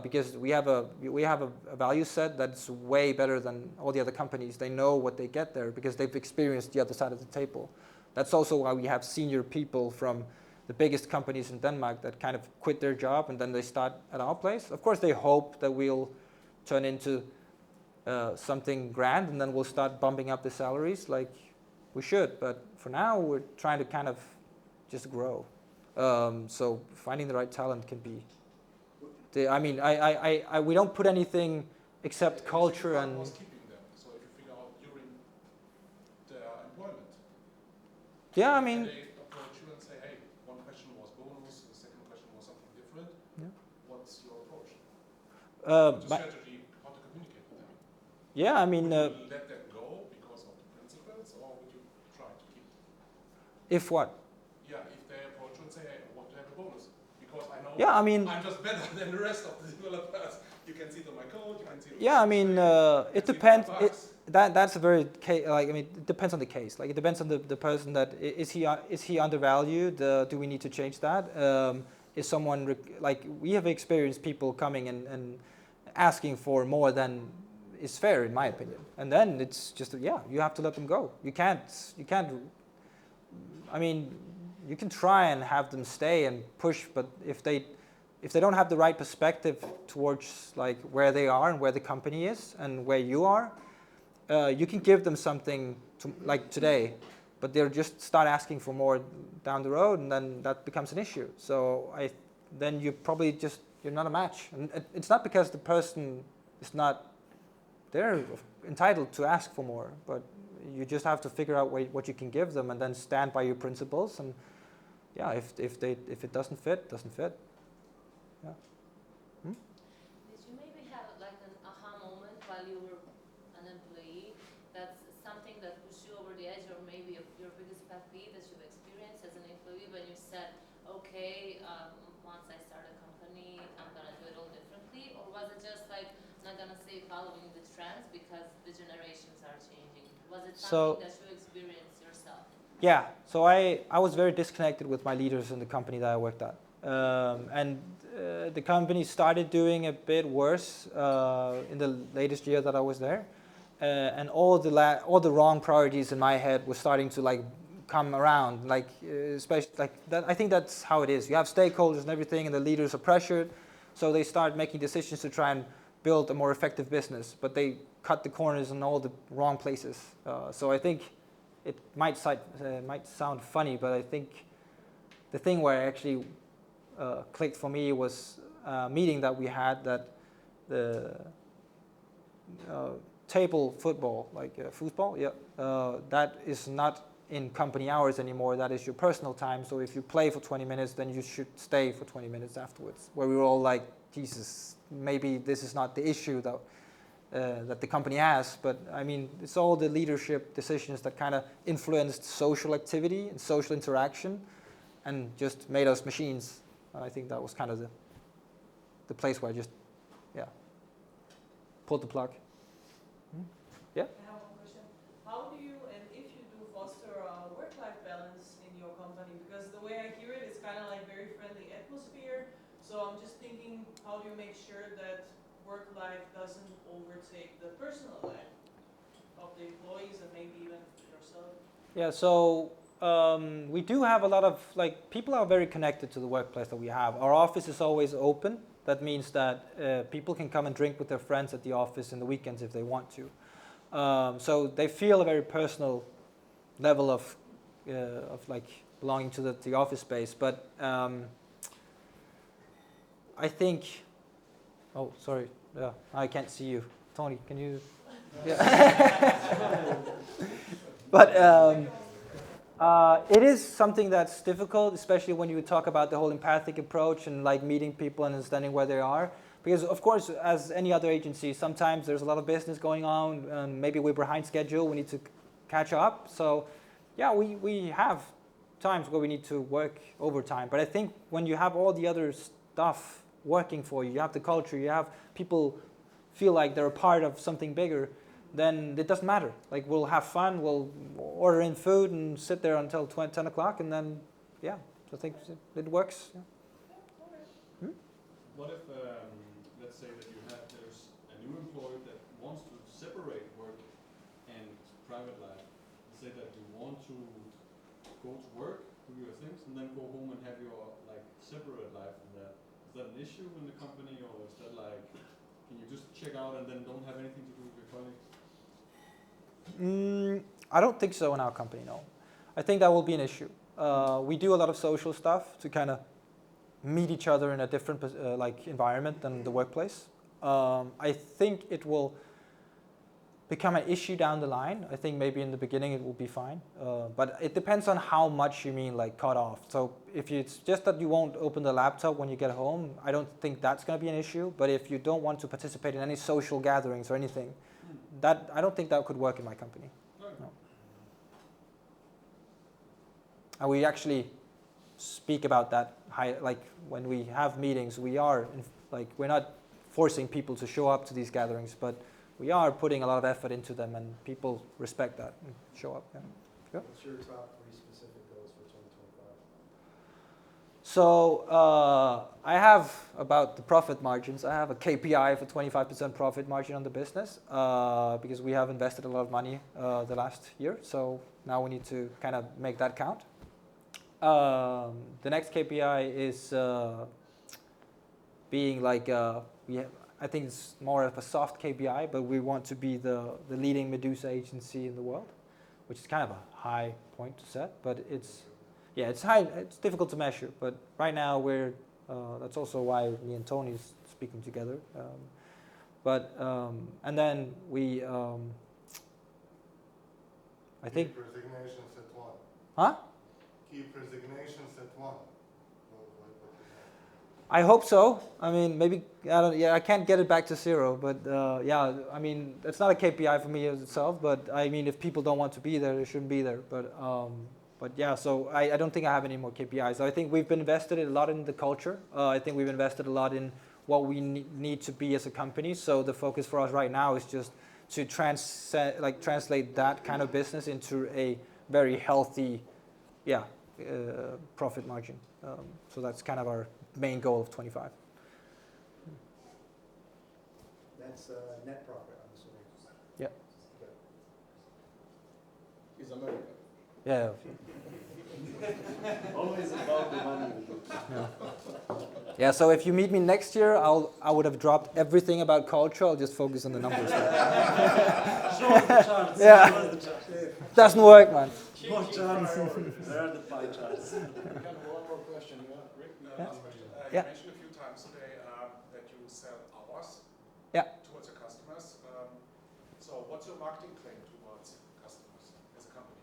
Because we have a value set that's way better than all the other companies. They know what they get there because they've experienced the other side of the table. That's also why we have senior people from the biggest companies in Denmark that kind of quit their job and then they start at our place. Of course, they hope that we'll turn into something grand and then we'll start bumping up the salaries like we should. But for now, we're trying to kind of just grow. So finding the right talent can be. We don't put anything except culture and. Was keeping them. So if you figure out during their employment. Yeah, I and mean. they approach you and say, hey, one question was bonus, the second question was something different. Yeah. What's your approach? What's your strategy? How to communicate with them? Yeah, I mean. Would you let them go because of the principles, or would you try to keep them? If what? Yeah, if they approach you and say, hey, I want to have a bonus. Because I know I'm just better than the rest of the developers. You can see it on my code, you can see it on Yeah, I mean, it depends. That's a very it depends on the case. Like it depends on the person. That is he undervalued? Do we need to change that? Is someone like we have experienced people coming and asking for more than is fair, in my opinion. And then it's just you have to let them go. You can't. I mean, you can try and have them stay and push, but if they don't have the right perspective towards like where they are and where the company is and where you are, you can give them something like today, but they'll just start asking for more down the road, and then that becomes an issue. So then you probably you're not a match, and it's not because the person is not. They're entitled to ask for more, but you just have to figure out what you can give them, and then stand by your principles. And if it doesn't fit, it doesn't fit. Yeah. Hmm? Did you maybe have like an aha moment while you were an employee that's something that pushed you over the edge, or maybe your biggest pet peeve that you've experienced as an employee when you said, okay, once I start a company, I'm gonna do it all differently? Or was it just like, I'm not gonna say following the trends because the generations are changing? Was it something that you experienced yourself? Yeah, so I was very disconnected with my leaders in the company that I worked at. And the company started doing a bit worse in the latest year that I was there. And all the wrong priorities in my head were starting to like come around, like especially like that. I think that's how it is. You have stakeholders and everything, and the leaders are pressured, so they start making decisions to try and build a more effective business, but they cut the corners in all the wrong places. So I think it might sound funny, but I think the thing where I actually clicked for me was a meeting that we had that the table football, like football, yeah, that is not in company hours anymore. That is your personal time. So if you play for 20 minutes, then you should stay for 20 minutes afterwards. Where we were all like, Jesus, maybe this is not the issue that the company has. But I mean, it's all the leadership decisions that kind of influenced social activity and social interaction, and just made us machines. I think that was kind of the place where I just, pulled the plug. I have one question. How do you, and if you do, foster a work-life balance in your company? Because the way I hear it, it's kind of like very friendly atmosphere. So I'm just thinking, how do you make sure that work-life doesn't overtake the personal life of the employees and maybe even yourself? Yeah, so we do have a lot of, like, people are very connected to the workplace that we have. Our office is always open. That means that people can come and drink with their friends at the office in the weekends if they want to. So they feel a very personal level of like belonging to the office space. But I think, oh, sorry, I can't see you. Tony, can you? Yeah. But it is something that's difficult, especially when you talk about the whole empathic approach and like meeting people and understanding where they are. Because of course, as any other agency, sometimes there's a lot of business going on, and maybe we're behind schedule, we need to catch up. So yeah, we have times where we need to work overtime. But I think when you have all the other stuff working for you, you have the culture, you have people feel like they're a part of something bigger, then it doesn't matter. Like, we'll have fun, we'll order in food and sit there until 10 o'clock, and then, yeah, I think it works. Yeah. What if, let's say that there's a new employee that wants to separate work and private life. Say that you want to go to work, do your things, and then go home and have your like separate life from that. Is that an issue in the company, or is that like, can you just check out and then don't have anything to do with your colleagues? I don't think so in our company, no. I think that will be an issue. We do a lot of social stuff to kind of meet each other in a different like environment than the workplace. I think it will become an issue down the line. I think maybe in the beginning it will be fine, but it depends on how much you mean like cut off. So if it's just that you won't open the laptop when you get home, I don't think that's going to be an issue. But if you don't want to participate in any social gatherings or anything, that I don't think that could work in my company. No. And we actually speak about that like when we have meetings. We are like, we're not forcing people to show up to these gatherings, but we are putting a lot of effort into them, and people respect that and show up. Yeah. What's your top 3 specific goals for 2025? So I have about the profit margins. I have a KPI for 25% profit margin on the business because we have invested a lot of money the last year. So now we need to kind of make that count. The next KPI is being like, I think it's more of a soft KPI, but we want to be the leading Medusa agency in the world, which is kind of a high point to set, but it's high. It's difficult to measure, but right now we're. That's also why me and Tony is speaking together. And then we. I think. Keep resignations at 1. Huh? Keep resignations at 1. I hope so. I mean, maybe I can't get it back to 0, but yeah. I mean, it's not a KPI for me as itself, but I mean, if people don't want to be there, they shouldn't be there. But yeah. So I don't think I have any more KPIs. I think we've invested a lot in the culture. I think we've invested a lot in what we need to be as a company. So the focus for us right now is just to translate that kind of business into a very healthy, profit margin. So that's kind of our main goal of 25. That's net profit, I'm assuming. Yeah. He's American. Yeah. Always about the money. Yeah. So if you meet me next year, I would have dropped everything about culture. I'll just focus on the numbers. Show us the charts. Yeah. Show us the charts. Doesn't work, man. More charts. Where are the pie charts? Got one more question. Last question. Yeah. You mentioned a few times today that you sell hours Yeah. towards your customers. So what's your marketing claim towards customers as a company?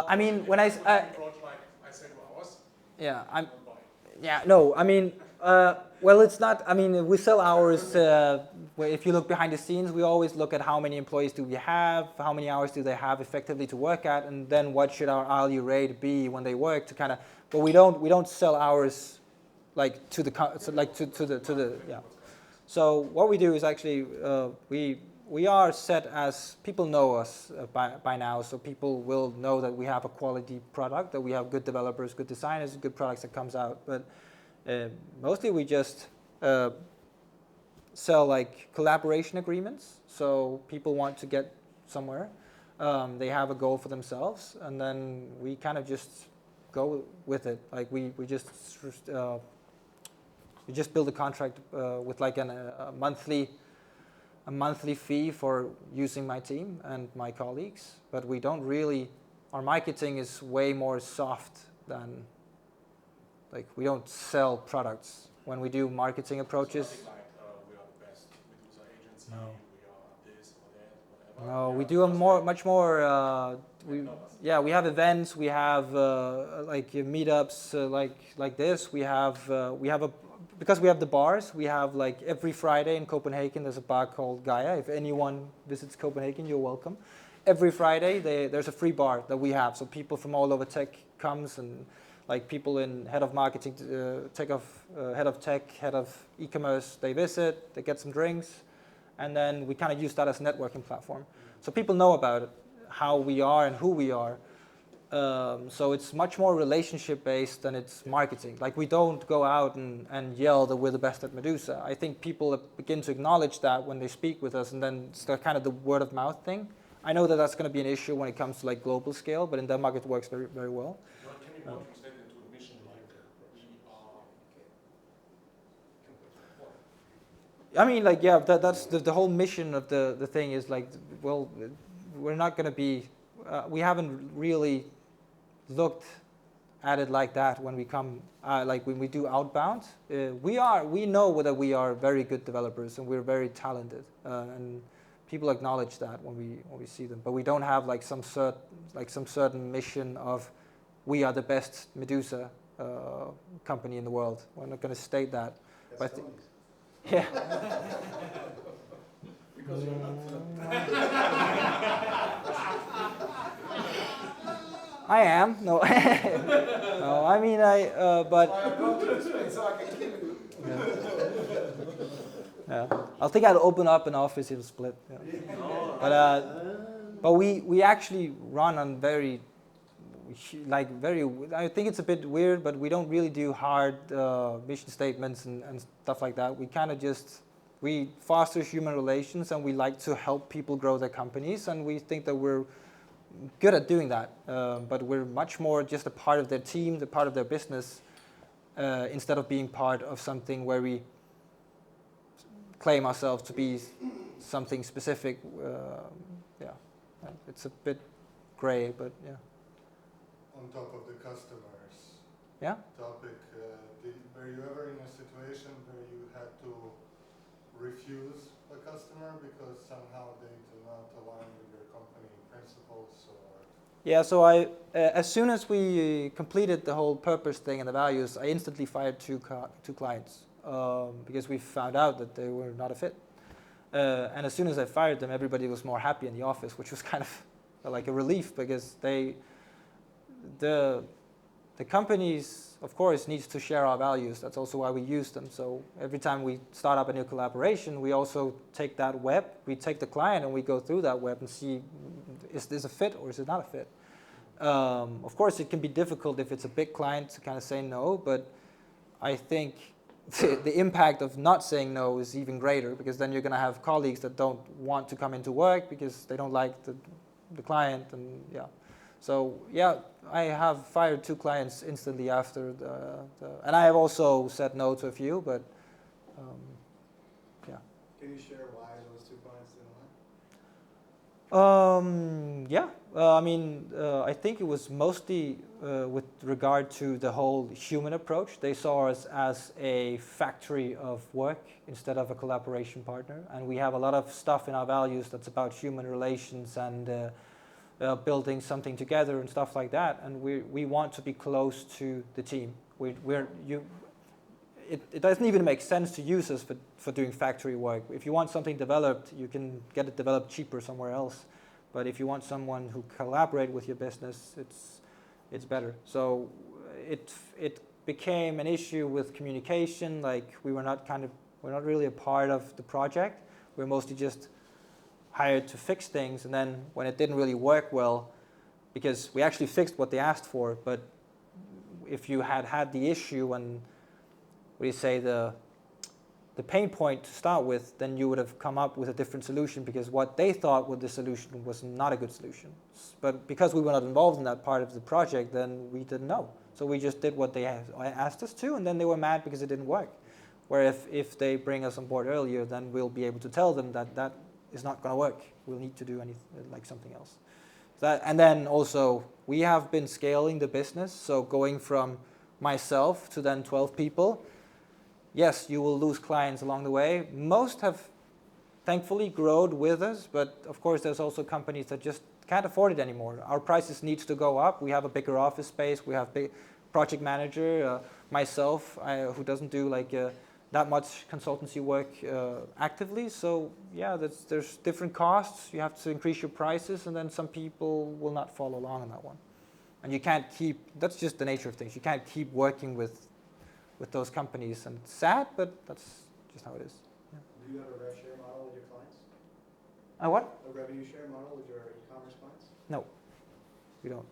I mean, when If you approach like I say to ours, yeah, don't buy. yeah, no, I mean, well, it's not, I mean, we sell hours, if you look behind the scenes, we always look at how many employees do we have, how many hours do they have effectively to work at, and then what should our hourly rate be when they work to kind of, but we don't sell hours like to the, yeah. So what we do is actually, we are set as, people know us by now, so people will know that we have a quality product, that we have good developers, good designers, good products that comes out. But mostly we just sell like collaboration agreements. So people want to get somewhere. They have a goal for themselves, and then we kind of just go with it. Like we just build a contract with like a monthly fee for using my team and my colleagues, but we don't really, our marketing is way more soft than, like we don't sell products. When we do marketing approaches, Nothing like we are the best Medusa agency, No. we are this or that, whatever. no, You we are do a just much more, know us. yeah, we have events, we have like meetups like this, we have because we have the bars, we have like every Friday in Copenhagen, there's a bar called Gaia. If anyone visits Copenhagen, you're welcome. Every Friday, there's a free bar that we have. So people from all over tech comes, and like people in head of marketing, head of tech, head of e-commerce, they visit, they get some drinks, and then we kind of use that as a networking platform. So people know about it, how we are and who we are. So it's much more relationship based than it's marketing. Like we don't go out and yell that we're the best at Medusa. I think people begin to acknowledge that when they speak with us, and then it's kind of the word of mouth thing. I know that that's going to be an issue when it comes to like global scale, but in Denmark it works very, very well. Can you more translate it into a mission like we are? I mean, like, yeah, that's the whole mission of the thing is like, well, we're not going to be, we haven't really looked at it like that when we come, like when we do outbound. We know that we are very good developers and we're very talented, and people acknowledge that when we see them. But we don't have like some certain mission of we are the best Medusa company in the world. We're not going to state that. That's But funny. yeah. Because you're not. I am. No. No, I mean, but. I am going to this place so I can kill you. Yeah. I think I'll open up an office, it'll split. Yeah. But we actually run on very, I think it's a bit weird, but we don't really do hard mission statements and stuff like that. We kind of we foster human relations, and we like to help people grow their companies, and we think that we're good at doing that. But we're much more just a part of their team, the part of their business, instead of being part of something where we claim ourselves to be something specific. Yeah, it's a bit gray, but yeah. On top of the customers Yeah. topic, were you ever in a situation where you had to refuse a customer because somehow they do not align with your company principles? Or Yeah, so as soon as we completed the whole purpose thing and the values, I instantly fired two clients because we found out that they were not a fit. And as soon as I fired them, everybody was more happy in the office, which was kind of like a relief, because the companies, of course, needs to share our values. That's also why we use them. So every time we start up a new collaboration, we also take that web, we take the client and we go through that web and see, is this a fit or is it not a fit? Of course, it can be difficult if it's a big client to kind of say no, but I think the impact of not saying no is even greater, because then you're going to have colleagues that don't want to come into work because they don't like the client, and yeah. So yeah, I have fired two clients instantly after and I have also said no to a few, but yeah. Can you share why those two clients didn't Yeah, I think it was mostly with regard to the whole human approach. They saw us as a factory of work instead of a collaboration partner. And we have a lot of stuff in our values that's about human relations and building something together and stuff like that. And we want to be close to the team. It doesn't even make sense to use us for doing factory work. If you want something developed, you can get it developed cheaper somewhere else. But if you want someone who collaborate with your business, it's better. So it became an issue with communication. Like we're not really a part of the project. We're mostly just hired to fix things. And then when it didn't really work well, because we actually fixed what they asked for, but if you had the issue and the pain point to start with, then you would have come up with a different solution because what they thought was the solution was not a good solution. But because we were not involved in that part of the project, then we didn't know. So we just did what they asked us to, and then they were mad because it didn't work. Where if they bring us on board earlier, then we'll be able to tell them that is not going to work. We'll need to do something else. And then also, we have been scaling the business, so going from myself to then 12 people. Yes, you will lose clients along the way. Most have thankfully grown with us, but of course there's also companies that just can't afford it anymore. Our prices need to go up. We have a bigger office space. We have big project manager, myself, who doesn't do that much consultancy work actively. So yeah, there's different costs. You have to increase your prices, and then some people will not follow along on that one. And you can't that's just the nature of things. You can't keep working with those companies, and it's sad, but that's just how it is. Yeah. Do you have a rev share model with your clients? What? A revenue share model with your e-commerce clients? No, we don't.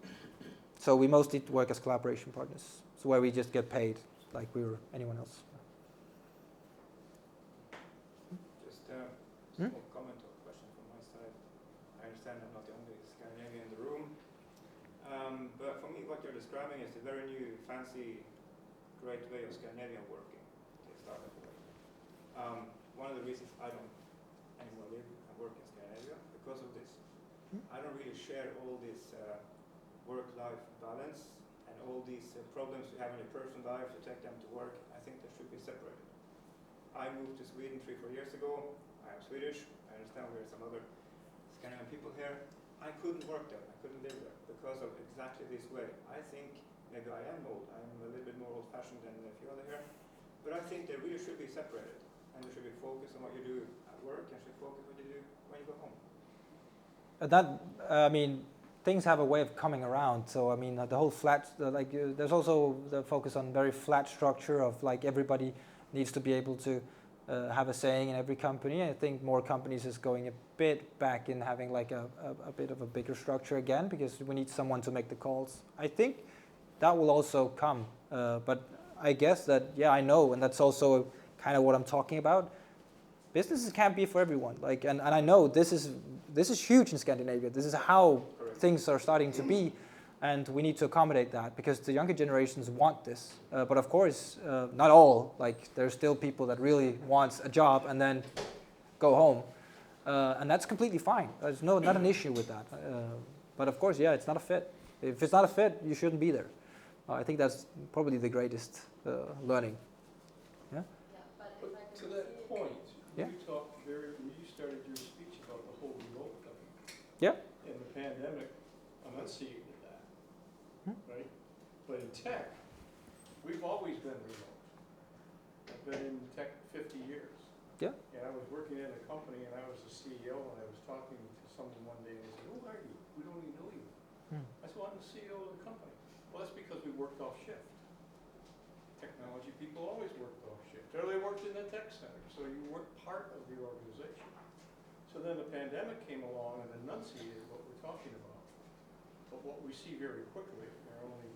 So we mostly work as collaboration partners, so where we just get paid like we were anyone else. Just a small comment or question from my side. I understand I'm not the only Scandinavian in the room, but for me what you're describing is a very new, fancy, great way of Scandinavian working, the startup way. One of the reasons I don't anymore live and work in Scandinavia because of this. I don't really share all this work-life balance and all these problems you have in your personal life to take them to work. I think they should be separated. I moved to Sweden 3-4 years ago. I am Swedish. I understand there are some other Scandinavian people here. I couldn't work there. I couldn't live there because of exactly this way. I think maybe I am old. I'm a little bit more old-fashioned than a few other here. But I think they really should be separated. And you should be focused on what you do at work and should focus on what you do when you go home. Things have a way of coming around. So, the whole flat, there's also the focus on very flat structure of everybody needs to be able to have a saying in every company. I think more companies is going a bit back in having a bit of a bigger structure again because we need someone to make the calls. I think that will also come, but I guess that, I know, and that's also kind of what I'm talking about. Businesses can't be for everyone. And I know this is huge in Scandinavia. This is how things are starting to be, and we need to accommodate that because the younger generations want this. But of course, not all. There's still people that really want a job and then go home, and that's completely fine. There's not an issue with that. But of course, it's not a fit. If it's not a fit, you shouldn't be there. I think that's probably the greatest learning. Yeah. But to that point, Yeah. you talked you started your speech about the whole remote thing. Yeah. In the pandemic, enunciated that, right? But in tech, we've always been remote. I've been in tech 50 years. Yeah. And I was working in a company, and I was the CEO, and I was talking to someone one day, and they said, "Who are you? We don't even know you." I said, "Well, I'm the CEO of the company." Well, that's because we worked off shift. Technology people always worked off shift, or they worked in the tech center, so you weren't part of the organization. So then the pandemic came along and enunciated what we're talking about. But what we see very quickly, we're only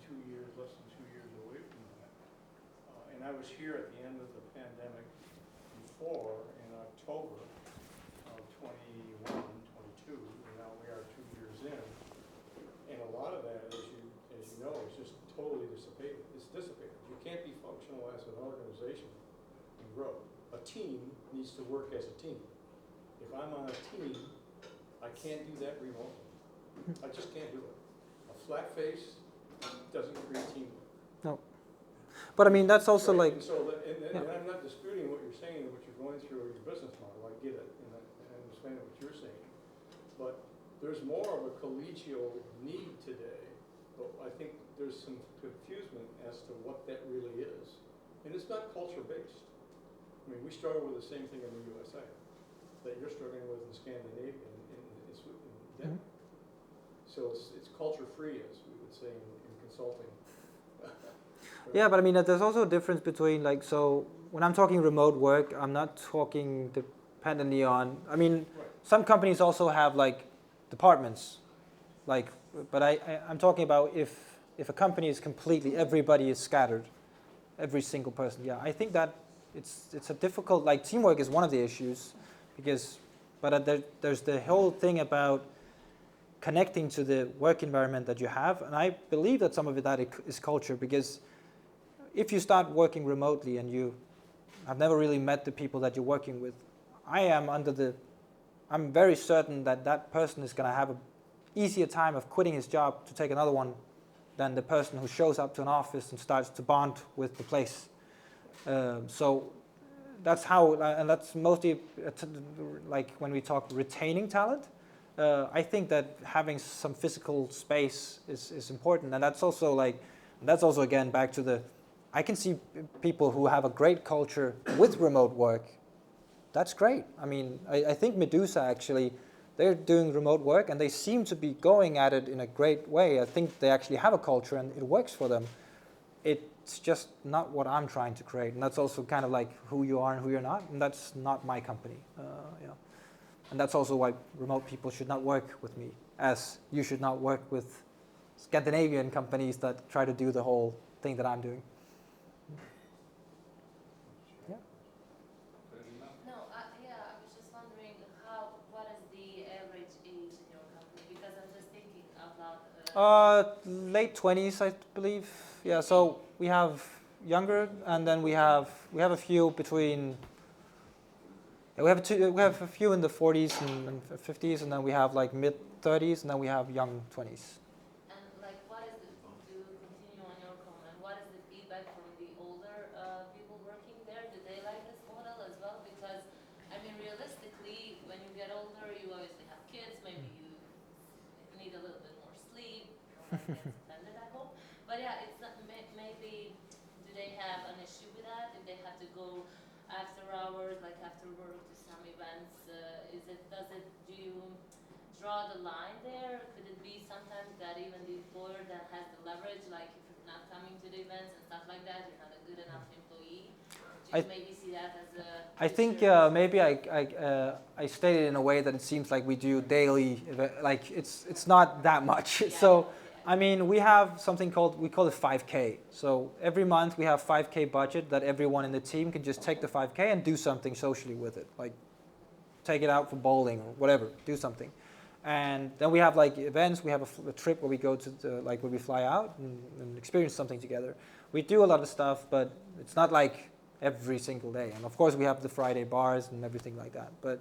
less than 2 years away from that. And I was here at the end of the pandemic before, in October of 21, 22, and now we are 2 years in. And a lot of that, as you know, is just totally dissipated. It's dissipated. You can't be functional as an organization and grow. A team needs to work as a team. If I'm on a team I can't do that remotely. I just can't do it. A flat face doesn't create teamwork. No. But I mean, that's also Right, like, and so, yeah. and I'm not disputing what you're saying and what you're going through or your business model, I get it, and I understand what you're saying. But there's more of a collegial need today, but I think there's some confusion as to what that really is. And it's not culture-based. I mean, we struggle with the same thing in the USA that you're struggling with in Scandinavia and in Denmark. So it's culture-free, as we would say in consulting. Yeah, but I mean, there's also a difference between like, so when I'm talking remote work, I'm not talking dependently on, I mean, some companies also have like departments, like, but I'm talking about if a company is completely, everybody is scattered, every single person. Yeah, I think that it's a difficult, like teamwork is one of the issues because, but there's the whole thing about connecting to the work environment that you have. And I believe that some of that is culture because if you start working remotely and you have never really met the people that you're working with, I'm very certain that that person is going to have an easier time of quitting his job to take another one than the person who shows up to an office and starts to bond with the place. So that's how, and that's mostly like when we talk retaining talent. I think that having some physical space is important, and that's also like, that's also again back to I can see people who have a great culture with remote work. That's great. I mean, I think Medusa actually, they're doing remote work and they seem to be going at it in a great way. I think they actually have a culture and it works for them. It's just not what I'm trying to create, and that's also kind of like who you are and who you're not, and that's not my company. And that's also why remote people should not work with me, as you should not work with Scandinavian companies that try to do the whole thing that I'm doing. Yeah. No, I was just wondering what is the average age in your company? Because I'm just thinking out loud. Late 20s, I believe. Yeah, so we have younger, and then we have a few between. We have a few in the 40s and 50s, and then we have like mid 30s, and then we have young 20s. And like, what is to continue on your comment? What is the feedback from the older people working there? Do they like this model as well? Because I mean, realistically, when you get older, you obviously have kids. Maybe you need a little bit more sleep. No one gets offended, I hope. But yeah, it's not, maybe. Do they have an issue with that? If they have to go after hours, like after work, to some events, do you draw the line there? Could it be sometimes that even the employer that has the leverage, like if you're not coming to the events and stuff like that, you're not a good enough employee? Do you maybe see that as a I think maybe I stated in a way that it seems like we do daily, like it's not that much. Yeah, so. yeah. I mean, we have something we call it 5K. So every month we have 5K budget that everyone in the team can just take the 5K and do something socially with it. Like take it out for bowling or whatever, do something. And then we have like events, we have a trip where we go to where we fly out and experience something together. We do a lot of stuff, but it's not like every single day. And of course we have the Friday bars and everything like that. But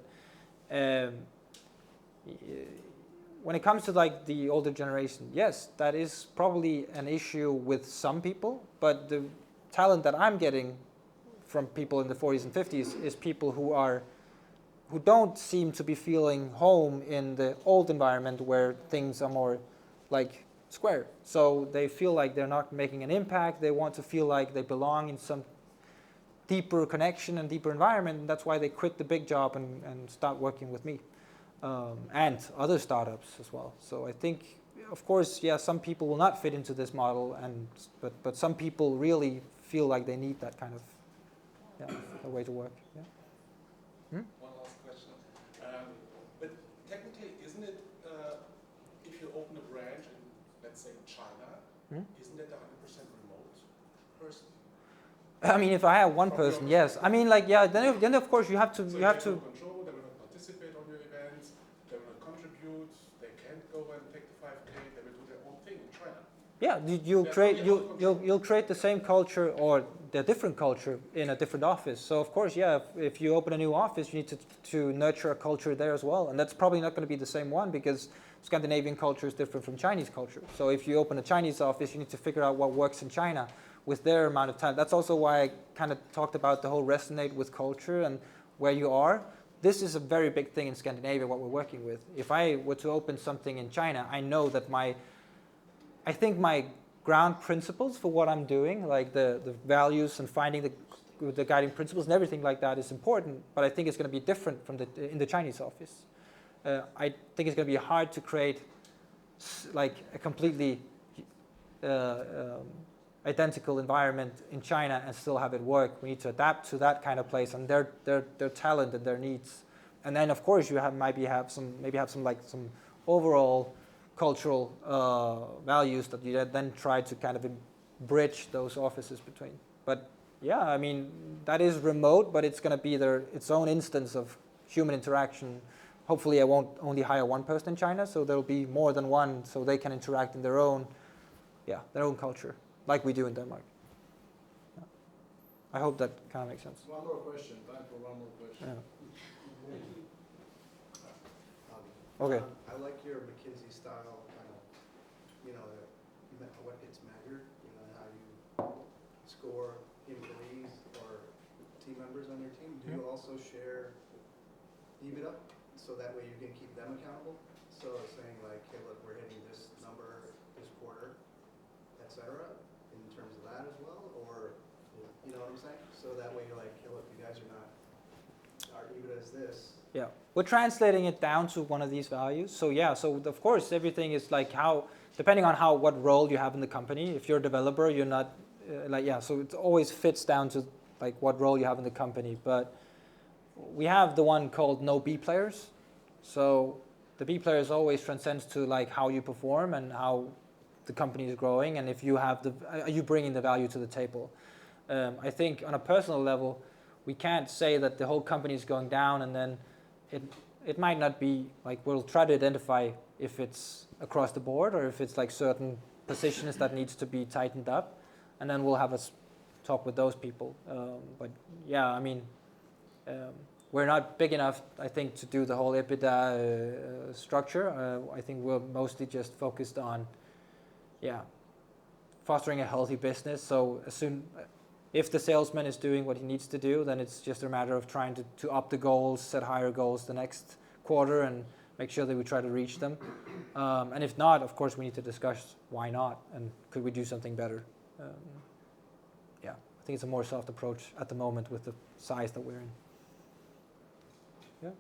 when it comes to like the older generation, yes, that is probably an issue with some people, but the talent that I'm getting from people in the 40s and 50s is people who don't seem to be feeling home in the old environment where things are more like square. So they feel like they're not making an impact. They want to feel like they belong in some deeper connection and deeper environment, and that's why they quit the big job and start working with me. And other startups as well. So I think, of course, yeah, some people will not fit into this model, but some people really feel like they need that kind of a way to work. Yeah. One last question. But technically, isn't it, if you open a branch in, let's say, China, isn't it 100% remote person? I mean, if I have one person, yes. I mean, like, yeah. Then of course you have to. So you have to control. They will not participate on your events. They will not contribute. They can't go and take the 5K. They will do their own thing in China. Yeah, you'll create the same culture or the different culture in a different office. So of course, yeah, if you open a new office, you need to nurture a culture there as well. And that's probably not going to be the same one because Scandinavian culture is different from Chinese culture. So if you open a Chinese office, you need to figure out what works in China with their amount of time. That's also why I kind of talked about the whole resonate with culture and where you are. This is a very big thing in Scandinavia, what we're working with. If I were to open something in China, I know that I think my ground principles for what I'm doing, like the values and finding the guiding principles and everything like that is important, but I think it's going to be different from in the Chinese office. I think it's going to be hard to create like a completely identical environment in China and still have it work. We need to adapt to that kind of place and their talent and their needs. And then of course you maybe have some overall cultural values that you then try to kind of bridge those offices between. But yeah, I mean, that is remote, but it's going to be its own instance of human interaction. Hopefully I won't only hire one person in China, so there'll be more than one, so they can interact in their own culture, like we do in Denmark. Yeah. I hope that kind of makes sense. One more question, time for one more question. Yeah. Okay. Okay. I like your McKinsey style kind of, what gets measured, how you score employees or team members on your team. Do you also share EBITDA so that way you can keep them accountable? So saying like, hey, look, we're hitting this number this quarter, etc. in terms of that as well, or you know what I'm saying? So that way you're like, hey, look, you guys are not, our EBITDA is this. Yeah, we're translating it down to one of these values. So yeah, so of course everything is like depending on what role you have in the company. If you're a developer, you're not so it always fits down to like what role you have in the company. But we have the one called no B players. So the B players always transcends to like how you perform and how the company is growing, and if you have are you bringing the value to the table. I think on a personal level, we can't say that the whole company is going down and then it might not be like, we'll try to identify if it's across the board or if it's like certain positions that needs to be tightened up, and then we'll have a talk with those people. But yeah, I mean, we're not big enough, I think, to do the whole EBITDA structure. I think we're mostly just focused on, fostering a healthy business. So if the salesman is doing what he needs to do, then it's just a matter of trying to up the goals, set higher goals the next quarter, and make sure that we try to reach them. And if not, of course, we need to discuss why not, and could we do something better. I think it's a more soft approach at the moment with the size that we're in. Yeah.